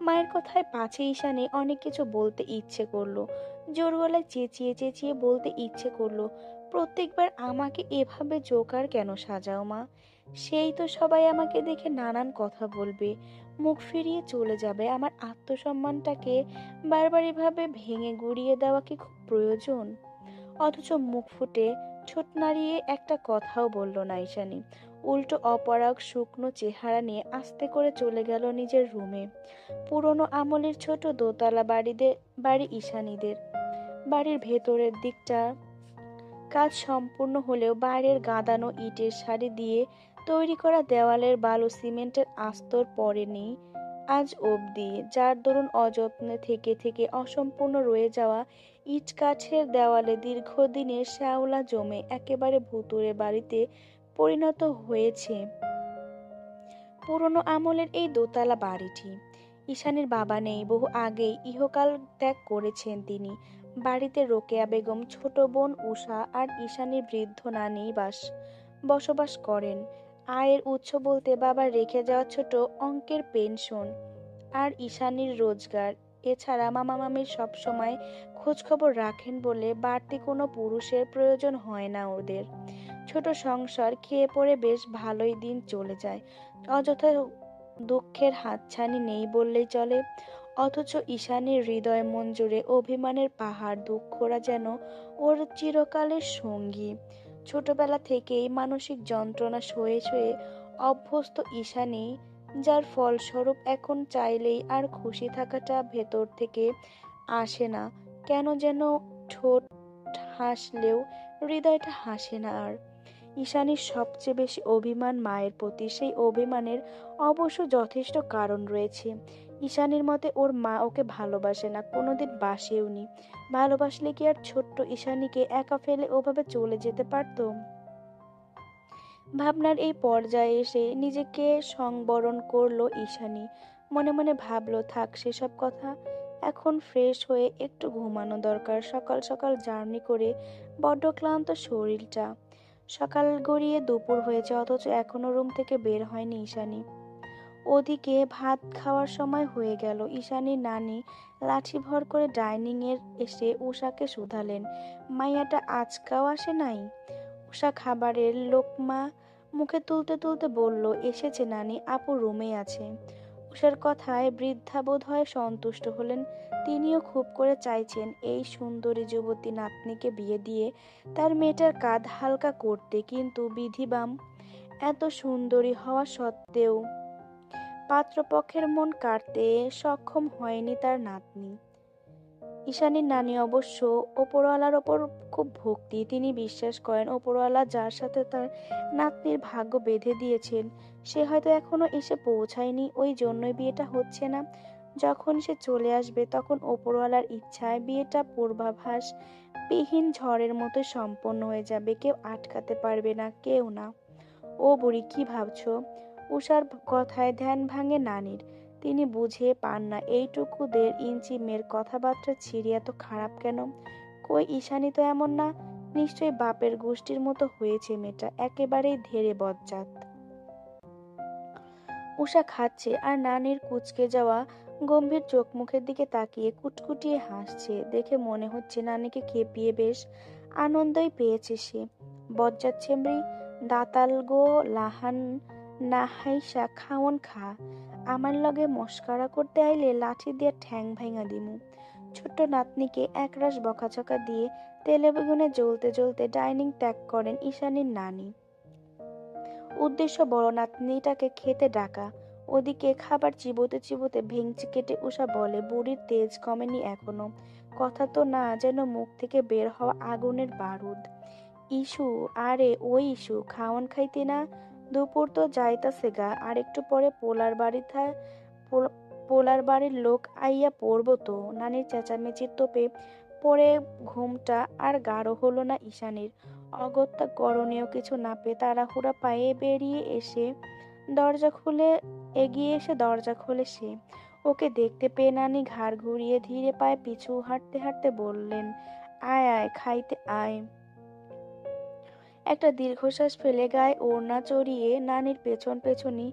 মায়ের কথায় পাছে ঈশানী অনেক কিছু বলতে ইচ্ছে করলো, জোর গলায় চেঁচিয়ে চেঁচিয়ে বলতে ইচ্ছে করলো, প্রত্যেকবার আমাকে এভাবে জোকার কেন সাজাও মা? সেই তো সবাই আমাকে দেখে নানান কথা বলবে, মুখ ফিরিয়ে চলে যাবে। আমার আত্মসম্মানটাকে বারবার এভাবে ভেঙে গুঁড়িয়ে দেওয়া কি খুব প্রয়োজন? অথচ মুখ ফুটে ঠোঁট নাড়িয়ে একটা কথাও বলল না ঈশানী। উল্টো অপরাগ শুকনো চেহারা নিয়ে আস্তে করে চলে গেল নিজের রুমে। পুরনো আমলের ছোট দোতলা বাড়ি ঈশানীদের। বাড়ির ভেতরের দিকটা কাজ সম্পূর্ণ হলেও বাইরের গাঁদানো ইটের সারি দিয়ে তৈরি করা দেওয়ালের বালু সিমেন্টের আস্তর পড়েনি আজ অবধি, যার দরুন অযত্নে থেকে থেকে অসম্পূর্ণ রয়ে যাওয়া ইট কাঠের দেওয়ালে দীর্ঘদিনের শ্যাওলা জমে একেবারে ভুতুড়ে বাড়িতে পরিণত হয়েছে পুরনো আমলের এই দোতলা বাড়িটি। ঈশানীর বাবা নেই, বহু আগেই ইহকাল ত্যাগ করেছেন তিনি। বাড়িতে রোকেয়া বেগম, ছোট বোন উষা আর ঈশানীর বৃদ্ধ নানি বসবাস করেন। আয়ের উৎস বলতে বাবার রেখে যাওয়া ছোট অঙ্কের পেনশন আর ঈশানীর রোজগার। এছাড়া মামা মামির সবসময় খোঁজ খবর রাখেন বলে বাড়তি কোনো পুরুষের প্রয়োজন হয় না ওদের। ছোট সংসার খেয়ে পড়ে বেশ ভালোই দিন চলে যায়। অযথা দুঃখের হাতছানি নেই বললেই চলে। অথচ ঈশানীর হৃদয় মন জুড়ে অভিমানের পাহাড়, দুঃখরা যেন ওর চিরকালের সঙ্গী। ছোটবেলা থেকেই মানসিক যন্ত্রণা সয়ে সয়ে অভ্যস্ত ঈশানী, যার ফলস্বরূপ এখন চাইলেই আর খুশি থাকাটা ভেতর থেকে আসে না। কেন যেন ঠোঁট হাসলেও হৃদয়টা হাসে না আর। ঈশানীর সবচেয়ে বেশি অভিমান মায়ের প্রতি। সেই অভিমানের অবশ্য যথেষ্ট কারণ রয়েছে। ঈশানীর মতে ওর মা ওকে ভালোবাসে না, কোনোদিন বাসেওনি। ভালোবাসলে কি আর ছোট্ট ঈশানীকে একা ফেলে ওভাবে চলে যেতে পারতো? ভাবনার এই পর্যায়ে এসে নিজেকে সংবরণ করলো ঈশানী। মনে মনে ভাবলো, থাক সেসব কথা, এখন ফ্রেশ হয়ে একটু ঘুমানো দরকার। সকাল সকাল জার্নি করে বড্ড ক্লান্ত শরীরটা। সকাল গড়িয়ে দুপুর হয়েছে, অথচ এখনো রুম থেকে বের হয়নি ঈশানী। ওদিকে ভাত খাওয়ার সময় হয়ে গেল। ঈশানীর নানি লাঠি ভর করে ডাইনিং এর এসে উষাকে শুধালেন, মাইয়াটা আজকাও আসে নাই? উষা খাবারের লোকমা মুখে তুলতে তুলতে বলল, এসেছে নানি, আপু রুমে আছে। উষার কথায় বৃদ্ধা বোধ হয় সন্তুষ্ট হলেন। তিনিও খুব করে চাইছেন এই সুন্দরী যুবতী নাতনিকে বিয়ে দিয়ে তার মেয়েটার কাঁধ হালকা করতে, কিন্তু বিধিবাম এত সুন্দরী হওয়া সত্ত্বেও পাত্রপক্ষের মন কাড়তে সক্ষম হয়নি তার নাতনি। ঈশানীর নানি অবশ্য ওপরওয়ালার ওপর খুব ভক্তি। তিনি বিশ্বাস করেন ওপরওয়ালা যার সাথে তার নাতনির ভাগ্য বেঁধে দিয়েছেন সে হয়তো এখনো এসে পৌঁছায়নি, ওই জন্যই বিয়েটা হচ্ছে না। যখন সে চলে আসবে তখন ওপরওয়ালার ইচ্ছায় বিয়েটা পূর্বাভাস বিহীন ঝড়ের মতো সম্পন্ন হয়ে যাবে। কেউ আটকাতে পারবে না, কেউ না। ও বুড়ি, কি ভাবছো? উষার কথায় ধ্যান ভাঙে নানির। তিনি বুঝে পান না এইটুকু 1.5 ইঞ্চি মেয়ের কথাবার্তা ছিঁড়ে এত খারাপ কেন। কই ঈশানী তো এমন না, নিশ্চয়ই বাপের গোষ্ঠীর মতো হয়েছে মেয়েটা, একেবারেই ধেড়ে বজ্জাত। উষা খাচ্ছে আর নানির কুঁচকে যাওয়া গম্ভীর চোখ মুখের দিকে তাকিয়ে কুটকুটিয়ে হাসছে। দেখে মনে হচ্ছে নানিকে খেপিয়ে বেশ আনন্দই পেয়েছে সে। বজ্জাত ছেমরি, দাতাল গো লাহান নাহাইসা খাওন খা, আমার লগে মস্কারা করতে আইলে লাঠি দিয়ে ঠ্যাং ভাঙা দিমু। ছোট্ট নাতনিকে একরাশ বকাঝকা দিয়ে তেলে বেগুনে জ্বলতে জ্বলতে ডাইনিং ত্যাগ করেন ঈশানীর নানি। উদ্দেশ্য বড় নাতনিটাকে খেতে ডাকা। ওদিকে খাবার চিবোতে চিবোতে ভেঙচি কেটে উষা বলে, বুড়ির তেজ কমেনি এখনো। কথা তো না যেন মুখ থেকে বের হওয়া আগুনের বারুদ। ইস্যু, আরে ওই ইস্যু, খাওন খাইতে না? দুপুর তো যাইতাছে গা, আর একটু পরে পোলার বাড়ির লোক আইয়া পড়বো তো। নানির চেঁচামেচির তোপে পরে ঘুমটা আর গাঢ় হলো না ঈশানীর। অগত্যা করণীয় কিছু না পেয়ে তাড়াহুড়া পায়ে এগিয়ে এসে দরজা খোলে সে। ওকে দেখতে পেয়ে নানি ঘাড় ঘুরিয়ে ধীরে পায়ে পিছু হাঁটতে হাঁটতে বললেন, আয় আয়, খাইতে আয়। একটা দীর্ঘশ্বাস ফেলে গায়ে ওড়না চড়িয়ে নানির পেছন পেছনই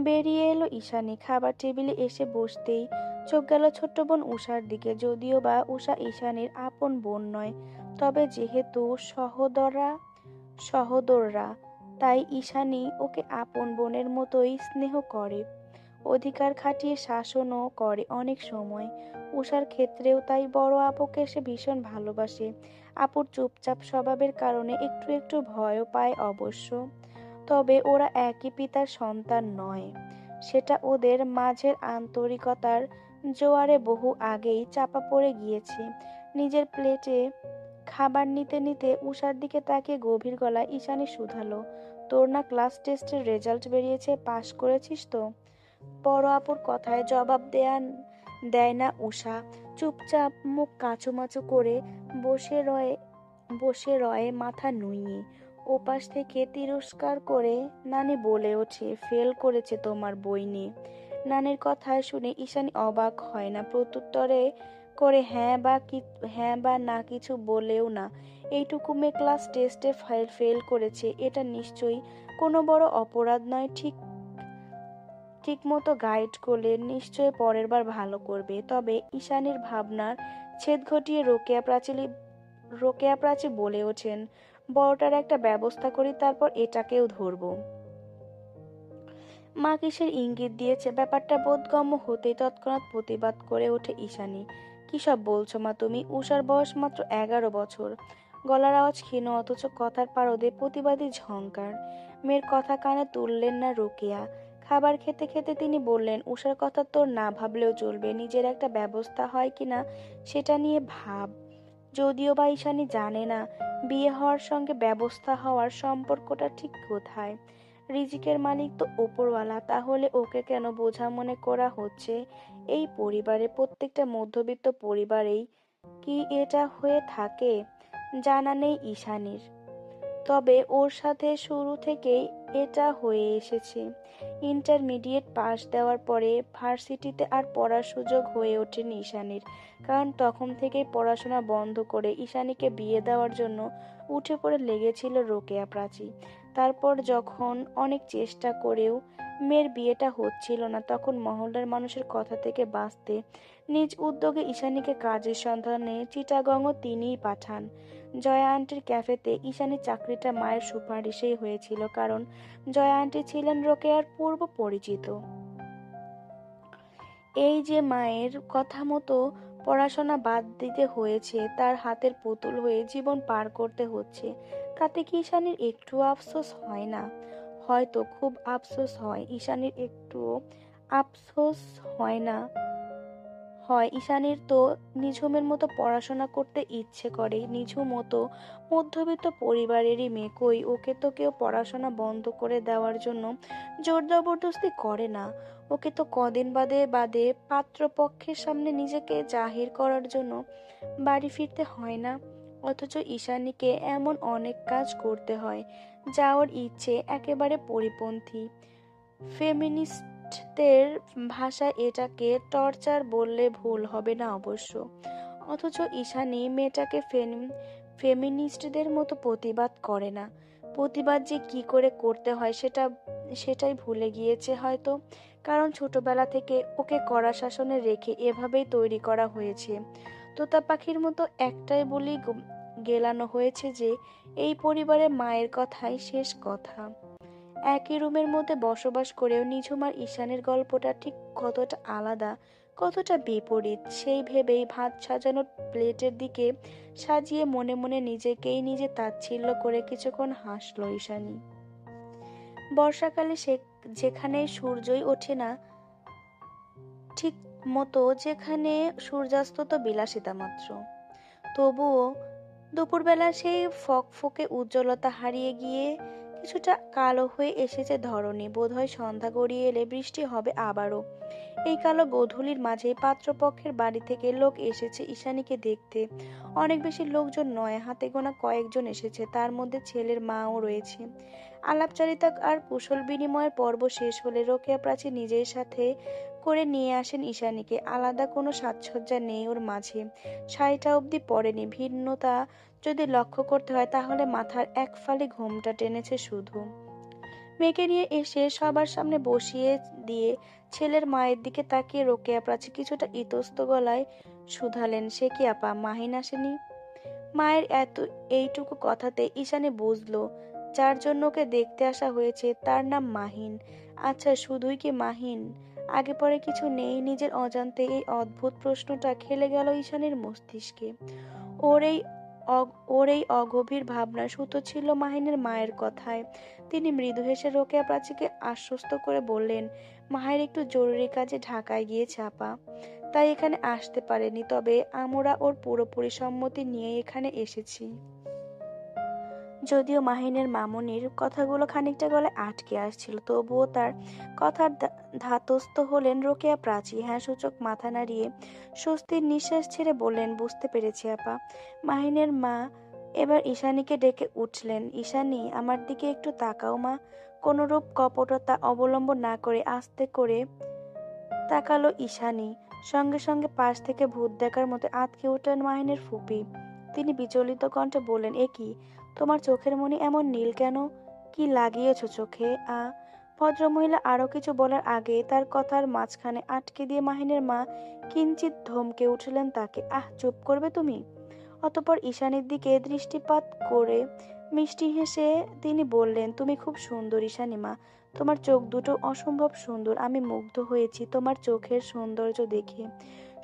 বেরিয়ে এলো ঈশানী। খাবার টেবিলে এসে বসতেই চোখ গেল ছোট্ট বোন উষার দিকে। যদিও বা উষা ঈশানীর আপন বোন নয়, তবে যেহেতু সহোদররা, তাই ঈশানী ওকে আপন বোনের মতোই স্নেহ করে, অধিকার খাটিয়ে শাসনও করে অনেক সময়। উষার ক্ষেত্রেও তাই বড় আপুকে সে ভীষণ ভালোবাসে। আপুর চুপচাপ স্বভাবের কারণে একটু একটু ভয়ও পায় অবশ্য। তবে ওরা একই পিতার সন্তান নয়, সেটা ওদের মাঝের আন্তরিকতার জোয়ারে বহু আগেই চাপা পড়ে গিয়েছে। নিজের প্লেটে খাবার নিতে নিতে উষার দিকে তাকিয়ে গভীর গলায় ঈশানী শুধালো, তোর না ক্লাস টেস্টের রেজাল্ট বেরিয়েছে, পাশ করেছিস তো? বড় আপুর কথায় জবাব দেয় না উষা। চুপচাপ মুখ কাচুমাচু করে বসে রয়ে মাথা নুইয়ে। ওপাশ থেকে তিরস্কার করে নানি বলে ওঠে, ফেল করেছে তোমার বইনে। নানির কথা শুনে ঈশানী অবাক হয় না, প্রত্যুত্তরে করে হ্যাঁ বা না কিছু বলেও না। এইটুকু মেয়ে ক্লাস টেস্টে ফেল করেছে, এটা নিশ্চয়ই কোনো বড় অপরাধ নয়। ঠিকমতো গাইড করলে নিশ্চয় পরের বার ভালো করবে। তবে ঈশানীর ভাবনার ছেদ ঘটিয়ে রোকেয়া প্রাচী বলে ওঠেন, বড়টার একটা ব্যবস্থা করি, তারপর এটাকেও ধরবো। মা কিসের ইঙ্গিত দিয়েছে ব্যাপারটা বোধগম্য হতেই তৎক্ষণাৎ প্রতিবাদ করে ওঠে ঈশানী। কি সব বলছো মা তুমি? উষার বয়স মাত্র 11 বছর। গলার আওয়াজ ক্ষীণ, অথচ কথার পারদে প্রতিবাদী ঝংকার। মেয়ের কথা কানে তুললেন না রোকেয়া। খাবার খেতে খেতে তিনি বললেন, উষার কথা তোর না ভাবলেও চলবে, নিজের একটা ব্যবস্থা হয় কিনা সেটা নিয়ে ভাব। যদিও বা ঈশানী জানে না বিয়ে হওয়ার সঙ্গে ব্যবস্থা হওয়ার সম্পর্কটা ঠিক কোথায়। রিজিকের মালিক তো ওপরওয়ালা, তাহলে ওকে কেন বোঝা মনে করা হচ্ছে? এই পরিবারে, প্রত্যেকটা মধ্যবিত্ত পরিবারেই কি এটা হয়ে থাকে? জানা নেই ঈশানীর, তবে ওর সাথে শুরু থেকেই এটা হয়ে এসেছে। ইন্টারমিডিয়েট পাশ দেওয়ার পরে ভার্সিটিতে আর পড়ার সুযোগ হয়ে ওঠেনি ঈশানীর, কারণ তখন থেকেই পড়াশোনা বন্ধ করে ঈশানীকে বিয়ে দেওয়ার জন্য উঠে পড়ে লেগেছিল রোকেয়া প্রাচী। তারপর যখন অনেক চেষ্টা করেও মেয়ের বিয়েটা হচ্ছিল না, তখন মহল্লার মানুষের কথা থেকে বাঁচতে নিজ উদ্যোগে ঈশানীকে কাজের সন্ধানে চিটাগংও তিনিই পাঠান। জয়া আন্টির ক্যাফেতে ঈশানীর চাকরিটা মায়ের সুপারিশেই হয়েছিল, কারণ জয়া আন্টি ছিলেন রোকেয়ার পূর্ব পরিচিত। এই যে মায়ের কথা মতো পড়াশোনা বাদ দিতে হয়েছে, তার হাতের পুতুল হয়ে জীবন পার করতে হচ্ছে, তাতে কি ঈশানীর একটু আফসোস হয় না? হয়তো খুব আফসোস হয়। ঈশানীর একটুও আফসোস হয় না? হয়। ঈশানীর তো নিঝুমের মতো পড়াশোনা করতে ইচ্ছে করে। নিঝুমও তো মধ্যবিত্ত পরিবারেরই মেয়ে, কই ওকে তো কেউ পড়াশোনা বন্ধ করে দেওয়ার জন্য জোর জবরদস্তি করে না। ওকে তো কদিন বাদে বাদে পাত্রপক্ষের সামনে নিজেকে জাহির করার জন্য বাড়ি ফিরতে হয় না। অথচ ঈশানীকে এমন অনেক কাজ করতে হয় যা ওর ইচ্ছে একেবারে পরিপন্থী। ফেমিনিস্টদের ভাষায় এটাকে টর্চার বললে ভুল হবে না অবশ্য। অথচ ঈশানী মেয়েটাকে ফেমিনিস্টদের মতো প্রতিবাদ করে না। প্রতিবাদ যে কি করে করতে হয় সেটাই ভুলে গিয়েছে হয়তো, কারণ ছোটবেলা থেকে ওকে কড়া শাসনে রেখে এভাবেই তৈরি করা হয়েছে। তোতা পাখির মতো একটাই বলি গেলানো হয়েছে যে এই পরিবারের মায়ের কথাই শেষ কথা। একই রুমের মধ্যে বসবাস করেও নিঝুম আর ঈশানের গল্পটা ঠিক কতটা আলাদা, কতটা বিপরীত, সেই ভেবেই ভাত সাজানোর প্লেটের দিকে সাজিয়ে মনে মনে নিজেকেই নিজে তাচ্ছিল্য করে কিছুক্ষণ হাসল ঈশানী। বর্ষাকালে যেখানে সূর্যই ওঠে না ঠিক মতো, যেখানে সূর্যাস্ত তো বিলাসিতা মাত্র, তবুও দুপুরবেলা সেই ফকফকে উজ্জ্বলতা হারিয়ে গিয়ে কিছুটা কালো হয়ে এসেছে ধরণী। বোধহয় সন্ধ্যা গড়িয়ে এলে বৃষ্টি হবে আবারও। এই কালো গোধূলির মাঝে পাত্রপক্ষের বাড়ি থেকে লোক এসেছে ঈশানীকে দেখতে। অনেক বেশি লোকজন নয়, হাতে গোনা কয়েকজন এসেছে, তার মধ্যে ছেলের মাও রয়েছে। আলাপচারিতা আর কুশল বিনিময়ের পর্ব শেষ হলে রোকেয়া প্রাচী নিজের সাথে করে নিয়ে আসেন ঈশানীকে। আলাদা কোনো সাজসজ্জা নেই ওর মাঝে, শাড়িটা অবধি পরেনি। ভিন্নতা যদি লক্ষ্য করতে হয় তাহলে মাথার এক ফালি ঘোমটা টেনেছে শুধু। মেয়েকে নিয়ে এসে সবার সামনে বসিয়ে দিয়ে ছেলের মায়ের দিকে তাকিয়ে রোকেয়া প্রাচী কিছুটা ইতস্ত গলায় শুধালেন, সে কি আপা, মাহিন আসেনি? মায়ের এইটুকু কথাতে ঈশানী বুঝলো যার জন্য ওকে দেখতে আসা হয়েছে তার নাম মাহিন। আচ্ছা, শুধুই কি মাহিন? আগে পরে কিছু নেই? নিজের অজান্তে এই অদ্ভুত প্রশ্নটা খেলে গেল ঈশানীর মস্তিষ্কে। ওর এই ওর এই অগভীর ভাবনা সুতো ছিল মাহিনের মায়ের কথায়। তিনি মৃদু হেসে রোকেয়া প্রাচীকে আশ্বস্ত করে বললেন, মায়ের একটু জরুরি কাজে ঢাকায় গিয়েছে আপা, তাই এখানে আসতে পারেনি, তবে আমরা ওর পুরোপুরি সম্মতি নিয়ে এখানে এসেছি। যদিও মাহিনের মামুনির কথাগুলো খানিকটা গলায় আটকে আসছিল, তবুও তার কথার ধাতস্থ হলেন রোকেয়া প্রাচী। হ্যাঁ সূচক মাথা নাড়িয়ে স্বস্তির নিঃশ্বাস ছেড়ে বললেন, বুঝতে পেরেছি আপা। মাহিনের মা এবার ঈশানীকে ডেকে উঠলেন, ঈশানী, আমার দিকে একটু তাকাও মা। কোনরূপ কপটতা অবলম্বন না করে আস্তে করে তাকালো ঈশানী। সঙ্গে সঙ্গে পাশ থেকে ভূত দেখার মতো আঁতকে উঠলেন মাহিনের ফুপি। তিনি বিচলিত কণ্ঠে বললেন, এ কি, তোমার চোখের মনি এমন নীল কেন? কি লাগিয়েছ চোখে? ভদ্রমহিলা আরো কিছু বলার আগে তার কথার মাঝখানে আটকে দিয়ে মাহিনের মা কিঞ্চিত ধমকে উঠলেন তাকে, চুপ করবে তুমি? অতঃপর ঈশানীর দিকে দৃষ্টিপাত করে মিষ্টি হেসে তিনি বললেন, তুমি খুব সুন্দর ঈশানী মা, তোমার চোখ দুটো অসম্ভব সুন্দর। আমি মুগ্ধ হয়েছি তোমার চোখের সৌন্দর্য দেখে।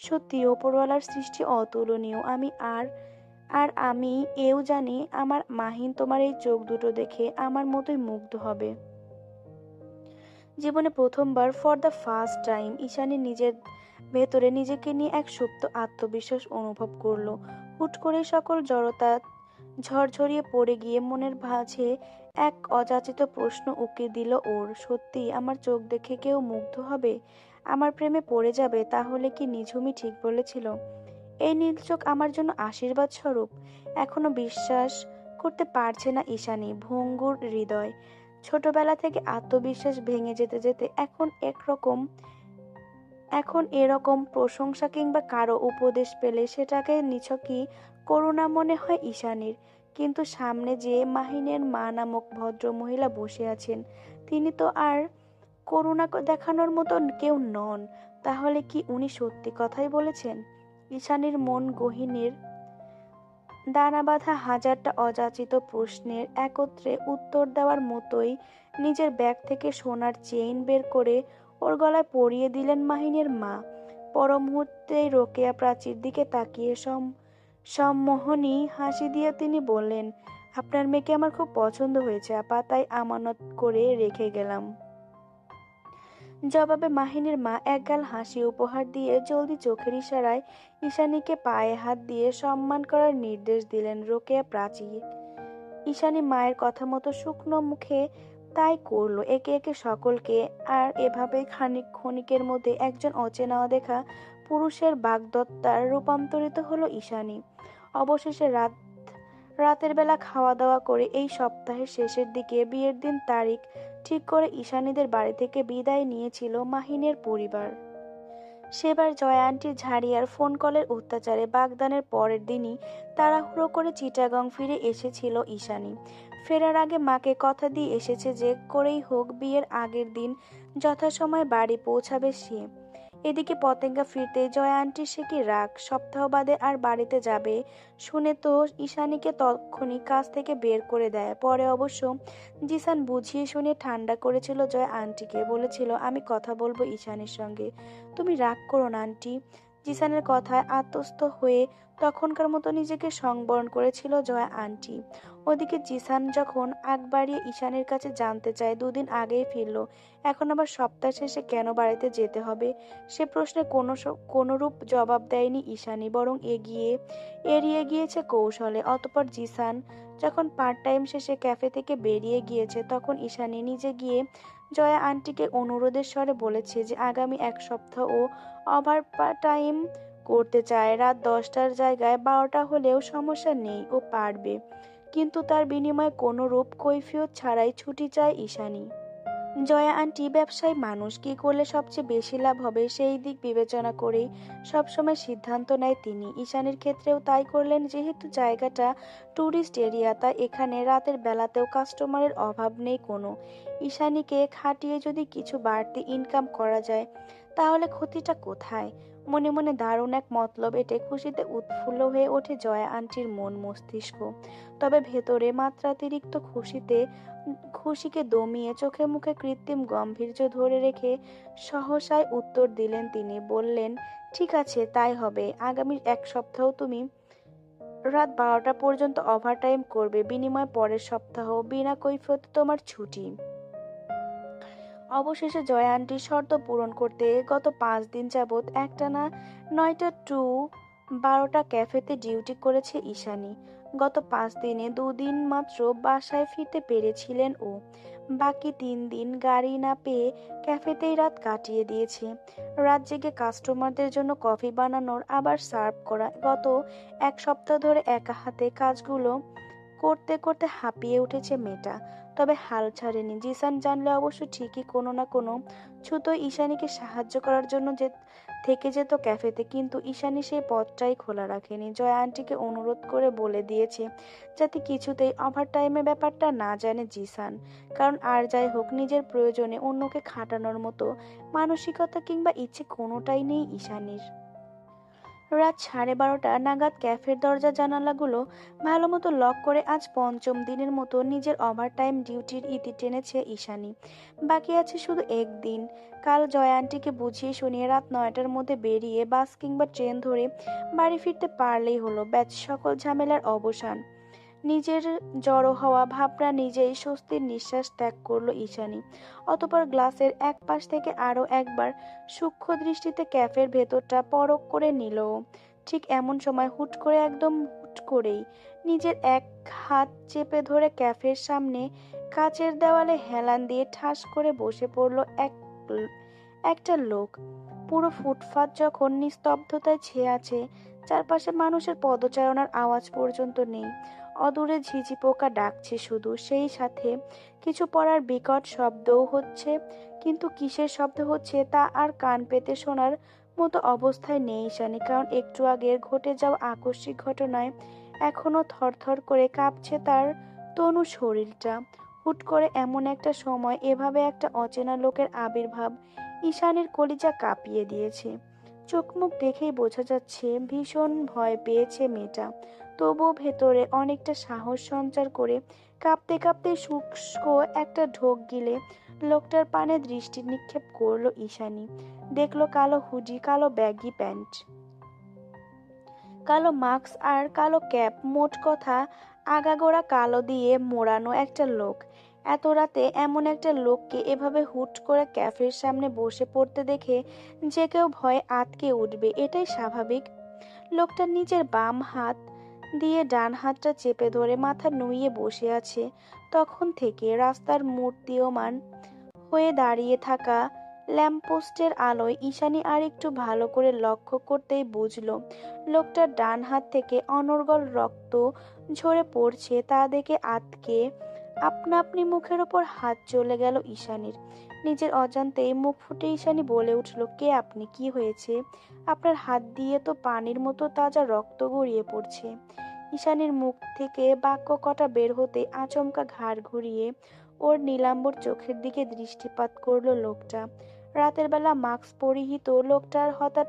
সত্যি ওপরওয়ালার সৃষ্টি অতুলনীয়। আমি আর আমি এও জানি আমার মাহিন তোমার এই চোখ দুটো দেখে আমার মতোই মুগ্ধ হবে। জীবনে প্রথমবার for the first time Ishani নিজের ভেতরে নিজেকে নিয়ে এক সুপ্ত আত্মবিশ্বাস অনুভব করলো। হুট করে সকল জড়তা ঝরঝরিয়ে পড়ে গিয়ে মনের ভাঁজে এক অযাচিত প্রশ্ন উকি দিল ওর, সত্যি আমার চোখ দেখে কেউ মুগ্ধ হবে, আমার প্রেমে পড়ে যাবে? তাহলে কি নিঝুমই ঠিক বলেছিল? এই নীল চোখ আমার জন্য আশীর্বাদ স্বরূপ? এখনো বিশ্বাস করতে পারছে না ঈশানী, ভঙ্গুর হৃদয়। ছোটবেলা থেকে আত্মবিশ্বাস ভেঙে যেতে যেতে এখন এরকম প্রশংসা কিংবা কারো উপদেশ পেলে সেটাকে নিছকই করুণা মনে হয় ঈশানীর। কিন্তু সামনে যে মাহিনের মা নামক ভদ্র মহিলা বসে আছেন, তিনি তো আর করুণা দেখানোর মতো কেউ নন। তাহলে কি উনি সত্যি কথাই বলেছেন? ঈশানীর মন গহীনের দানা বাঁধা হাজারটা অযাচিত প্রশ্নের একত্রে উত্তর দেওয়ার মতোই নিজের ব্যাগ থেকে সোনার চেইন বের করে ওর গলায় পরিয়ে দিলেন মাহিনের মা। পর মুহূর্তেই রোকেয়া প্রাচীর দিকে তাকিয়ে সম্মোহনী হাসি দিয়ে তিনি বললেন, আপনার মেয়েকে আমার খুব পছন্দ হয়েছে আপা, তাই আমানত করে রেখে গেলাম। জবাবে মাহিনের মা একগাল হাসি উপহার দিয়ে জলদি চোখের ইশারায় ঈশানীকে পায়ে হাত দিয়ে সম্মান করার নির্দেশ দিলেন রোকেয়া প্রাচী। ঈশানী মায়ের কথা মতো শুকনো মুখে তাই করলো, একে একে সকলকে। আর এভাবেই ক্ষণিকের মধ্যে একজন অচেনা অদেখা পুরুষের বাগদত্তার রূপান্তরিত হলো ঈশানী। অবশেষে রাতের বেলা খাওয়া দাওয়া করে এই সপ্তাহের শেষের দিকে বিয়ের দিন তারিখ ঠিক করে ঈশানীদের বাড়ি থেকে বিদায় নিয়েছিল মাহিনের পরিবার। সেবার জয়া আন্টির ঝাড়িয়ার ফোন কলের অত্যাচারে বাগদানের পরের দিনই তাড়াহুড়ো করে চিটাগং ফিরে এসেছিল ঈশানী। ফেরার আগে মাকে কথা দিয়ে এসেছে যে করেই হোক বিয়ের আগের দিন যথাসময়ে বাড়ি পৌঁছাবে সে। এদিকে পতেঙ্গা ফিরতে জয়া আন্টির সে কি রাগ, সপ্তাহ বাদে আর বাড়িতে যাবে শুনে তো ঈশানীকে তৎক্ষণি কাজ থেকে বের করে দেয়। পরে অবশ্য জিসান বুঝিয়ে শুনিয়ে ঠান্ডা করেছিল জয়া আন্টিকে, বলেছিল আমি কথা বলবো ঈশানীর সঙ্গে, তুমি রাগ করো না আন্টি। জিসানের কথায় আত্মস্থ হয়ে তখনকার মতো নিজেকে সংবরণ করেছিল জয়া আন্টি। ওদিকে জিসান যখন আগ বাড়িয়ে ঈশানের কাছে জানতে চায় দুদিন আগেই ফিরল, এখন আবার সপ্তাহ শেষে কেন বাড়িতে যেতে হবে, সে প্রশ্নে কোনরূপ জবাব দেয়নি ঈশানী, বরং এড়িয়ে গিয়েছে কৌশলে। অতঃপর জিসান যখন পার্ট টাইম শেষে ক্যাফে থেকে বেরিয়ে গিয়েছে, তখন ঈশানী নিজে গিয়ে জয়া আন্টিকে অনুরোধের স্বরে বলেছে যে আগামী এক সপ্তাহ ও ওভার টাইম করতে চায়। রাত 10টার জায়গায় 12টা হলেও সমস্যা নেই, ও পারবে, কিন্তু তার বিনিময়ে কোনরূপ কৈফিয়ত ছাড়াই ছুটি চায় ঈশানী। জয়া আন্টি ব্যবসায়ী মানুষ, কি করলে সবচেয়ে বেশি লাভ হবে সেই দিক বিবেচনা করেই সবসময় সিদ্ধান্ত নেয় তিনি। ঈশানীর ক্ষেত্রেও তাই করলেন। যেহেতু জায়গাটা ট্যুরিস্ট এরিয়া, তাই এখানে রাতের বেলাতেও কাস্টমারের অভাব নেই কোনো। ঈশানীকে খাটিয়ে যদি কিছু বাড়তি ইনকাম করা যায় তাহলে ক্ষতিটা কোথায়? মনে মনে দারুণ এক মতলব এঁটে খুশিতে উৎফুল্ল হয়ে ওঠে জয়া আন্টির মন মস্তিষ্ক। তবে ভেতরে মাত্রাতিরিক্ত খুশিকে দমিয়ে চোখে মুখে কৃত্রিম গাম্ভীর্য ধরে রেখে সহসায় উত্তর দিলেন তিনি। বললেন, ঠিক আছে তাই হবে, আগামী এক সপ্তাহ তুমি রাত 12টা পর্যন্ত ওভারটাইম করবে, বিনিময়ে পরের সপ্তাহ বিনা কৈফিয়তে তোমার ছুটি। অবশেষে জয়া আন্টির শর্ত পূরণ করতে গত 5 দিন যাবৎ একটানা 9টা টু 12টা ক্যাফেতে ডিউটি করেছে ঈশানী। গত 5 দিনে 2 দিন মাত্র বাসায় ফিরতে পেরেছিলেন ও। বাকি 3 দিন গাড়ি না পেয়ে ক্যাফেতেই রাত কাটিয়ে দিয়েছে। রাত জেগে কাস্টমারদের জন্য কফি বানানোর আবার সার্ভ করা, গত এক সপ্তাহ ধরে একা হাতে কাজগুলো করতে করতে হাঁপিয়ে উঠেছে মেয়েটা। তবে হাল ছাড়েনি। জিসান জানলে অবশ্য ঠিকই কোনো না কোনো ছুতোয় ঈশানীকে সাহায্য করার জন্য থেকে যেত ক্যাফেতে, কিন্তু ঈশানী সেই পথটাই খোলা রাখেনি। জয়া আন্টিকে অনুরোধ করে বলে দিয়েছে যাতে কিছুতেই ওভারটাইমের ব্যাপারটা না জানে জিসান, কারণ আর যাই হোক নিজের প্রয়োজনে অন্যকে খাটানোর মতো মানসিকতা কিংবা ইচ্ছে কোনোটাই নেই ঈশানীর। রাত 12:30 নাগাদ ক্যাফের দরজা জানালাগুলো ভালো মতো লক করে আজ পঞ্চম দিনের মতো নিজের ওভারটাইম ডিউটির ইতি টেনেছে ঈশানী। বাকি আছে শুধু একদিন। কাল জয়া আন্টিকে বুঝিয়ে শুনিয়ে রাত 9টার মধ্যে বেরিয়ে বাস কিংবা ট্রেন ধরে বাড়ি ফিরতে পারলেই হলো, ব্যাস সকল ঝামেলার অবসান। নিজের জড়ো হওয়া ভাবনা নিজেই স্বস্তির নিঃশ্বাস ত্যাগ করলো ঈশানী। অতঃপর গ্লাসের এক পাশ থেকে আরো একবার সূক্ষ্ম দৃষ্টিতে ক্যাফের ভেতরটা পরখ করে নিল। ঠিক এমন সময় হুট করে, একদম হুট করেই, নিজের এক হাত চেপে ধরে ক্যাফের সামনে কাচের দেওয়ালে হেলান দিয়ে ঠাস করে বসে পড়ল একটা লোক। পুরো ফুটপাত যখন নিস্তব্ধতায় ছেয়ে আছে, চারপাশে মানুষের পদচারণার আওয়াজ পর্যন্ত নেই। অদূরে ঝিঝি পোকা ডাকছে শুধু, সেই সাথে কিছু পড়ার বিকট শব্দও হচ্ছে, কিন্তু কিসের শব্দ হচ্ছে তা আর কান পেতে শোনার মতো অবস্থায় নেই ঈশানী। কারণ একটু আগের ঘটে যাওয়া আকস্মিক ঘটনায় এখনো থরথর করে কাঁপছে তার তনু শরীরটা। হুট করে এমন একটা সময় এভাবে একটা অচেনা লোকের আবির্ভাব ঈশানীর কলিজা কাঁপিয়ে দিয়েছে। চোখ মুখ দেখেই বোঝা যাচ্ছে ভীষণ ভয় পেয়েছে মেয়েটা। তবুও ভেতরে অনেকটা সাহস সঞ্চার করে কাঁপতে কাঁপতে শুষ্ক একটা ঢোক গিলে লোকটার পানে দৃষ্টি নিক্ষেপ করলো ঈশানী। দেখলো কালো হুডি, কালো ব্যাগি প্যান্ট, কালো মাস্ক আর কালো ক্যাপ, মোট কথা আগাগোড়া কালো দিয়ে মোড়ানো একটা লোক। এত রাতে এমন একটা লোককে এভাবে হুট করে ক্যাফের সামনে বসে পড়তে দেখে যে কেউ ভয়ে আঁতকে উঠবে, এটাই স্বাভাবিক। লোকটা নিজের বাম হাত দিয়ে ডান হাতটা চেপে ধরে মাথা নুইয়ে বসে আছে। তখন থেকে রাস্তার মূর্তিয়মান হয়ে দাঁড়িয়ে থাকা ল্যাম্পপোস্টের আলোয় ঈশানী আর একটু ভালো করে লক্ষ্য করতেই বুঝলো লোকটার ডান হাত থেকে অনর্গল রক্ত ঝরে পড়ছে। তা দেখে আতকে আপনা আপনি মুখের ওপর হাত চলে গেল ঈশানীর। নিজের অজান্তেই মুখ ফুটে ঈশানী বলে উঠল, কে আপনি? কি হয়েছে? আপনার হাত দিয়ে তো পানির মতো তাজা রক্ত গড়িয়ে পড়ছে। ঈশানীর মুখ থেকে বাক্য কটা বের হতে আচমকা ঘাড় ঘুরিয়ে ওর নীলাম্বর চোখের দিকে দৃষ্টিপাত করলো লোকটা। রাতের বেলা মাস্ক পরিহিত লোকটার হঠাৎ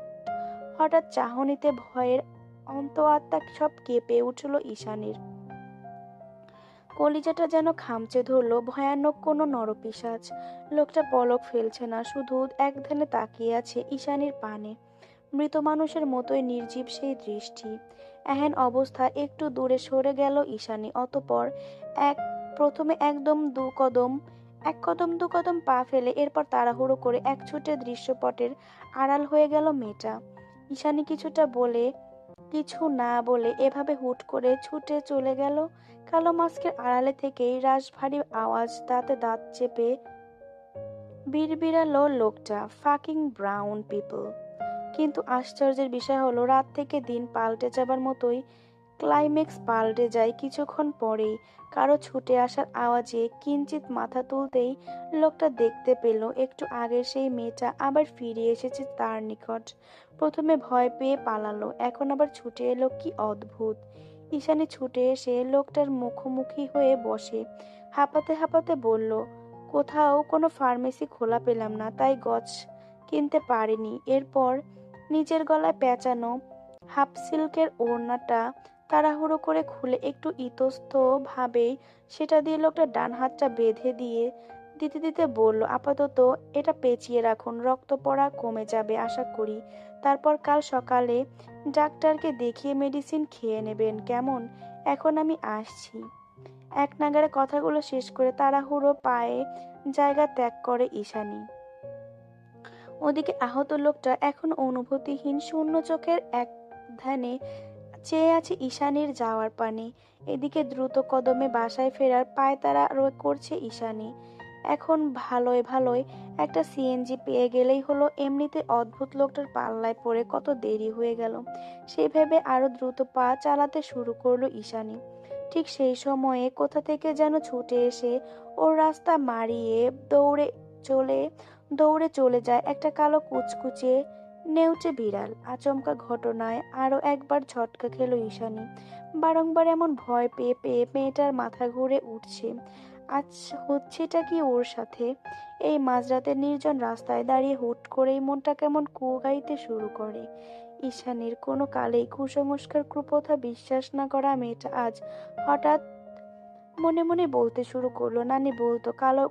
হঠাৎ চাহনিতে ভয়ের অন্তঃআত্মা সব কেঁপে উঠল ঈশানীর। কলিজাটা যেন খামচে ধরলো ভয়ানক কোনো নরপিশাচ। লোকটা পলক ফেলছে না, শুধু একধানে তাকিয়ে আছে ঈশানীর পানে। মৃত মানুষের মতোই নির্জীব সেই দৃষ্টি। এহেন অবস্থা একটু দূরে সরে গেল ঈশানী। অতঃপর প্রথমে এক কদম দু কদম পা ফেলে এরপর তাড়াহুড়ো করে এক ছুটে দৃশ্যপটের আড়াল হয়ে গেল মেয়েটা। ঈশানী কিছু না বলে এভাবে হুট করে ছুটে চলে গেল। কালো মাস্কের আড়ালে থেকেই রাশভারী আওয়াজ দাঁতে দাঁত চেপে বিড়বিড়ালো লোকটা, ফাকিং ব্রাউন পিপল। কিন্তু আশ্চর্যের বিষয় হলো রাত থেকে দিন পাল্টে যাবার মতোই ক্লাইম্যাক্স পাল্টে যায় কিছুক্ষণ পরেই। কারো ছুটে আসার আওয়াজে কিঞ্চিত মাথা তুলতেই লোকটা দেখতে পেল একটু আগের সেই মেয়েটা আবার ফিরে এসেছে তার নিকট। প্রথমে ভয় পেয়ে পালালো, এখন আবার ছুটে এলো, কি অদ্ভুত। ঈশানী ছুটে এসে লোকটার মুখোমুখি হয়ে বসে হাঁপাতে হাঁপাতে বলল, কোথাও কোনো ফার্মেসি খোলা পেলাম না, তাই গজ কিনতে পারিনি। এরপর নিজের গলায় পেঁচানো হাফ সিল্কের ওড়নাটা তাড়াহুড়ো করে খুলে একটু ইতস্ত ভাবেই সেটা দিয়ে লোকটা ডান হাতটা বেঁধে দিতে দিতে বলল, আপাতত এটা পেঁচিয়ে রাখুন, রক্ত পড়া কমে যাবে আশা করি। তারপর কাল সকালে ডাক্তারকে দেখিয়ে মেডিসিন খেয়ে নেবেন, কেমন? এখন আমি আসছি। এক নাগাড়ে কথাগুলো শেষ করে তাড়াহুড়ো পায়ে জায়গা ত্যাগ করে ঈশানী। ওদিকে আহত লোকটা এখন অনুভূতিহীন শূন্য চোখের এক ধ্যানে চেয়ে আছে ঈশানীর যাওয়ার পানে। এদিকে দ্রুত কদমে বাসায় ফেরার পায়তারা করছে ঈশানী। এখন ভালোয় ভালোয় একটা সিএনজি পেয়ে গেলেই হলো, এমনিতে অদ্ভুত লোকটার পাল্লায় পড়ে কত দেরি হয়ে গেল সেই ভেবে আরো দ্রুত পা চালাতে শুরু করলো ঈশানী। ঠিক সেই সময়ে কোথা থেকে যেন ছুটে এসে ওর রাস্তা মাড়িয়ে দৌড়ে চলে যায় একটা কালো কুচকুচে নেউচে বিড়াল। আচমকা ঘটনায় আরো একবার ঝটকা খেল ঈশানী। বারংবার এমন ভয় পেয়ে পেয়ে মেয়েটার মাথা ঘুরে উঠছে। আজ হচ্ছেটা কি ওর সাথে? এই মাঝরাতের নির্জন রাস্তায় দাঁড়িয়ে হুট করেই মনটা কেমন কুগাইতে শুরু করে। ঈশানীর কোনো কালেই কুসংস্কার কুপ্রথা বিশ্বাস না করা মেয়েটা আজ হঠাৎ মনে মনে বলতে শুরু করলো, নানি বলতো কালো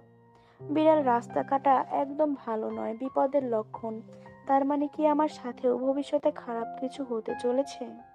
বিড়াল রাস্তা কাটা একদম ভালো নয়, বিপদের লক্ষণ। তার মানে কি আমার সাথেও ভবিষ্যতে খারাপ কিছু হতে চলেছে?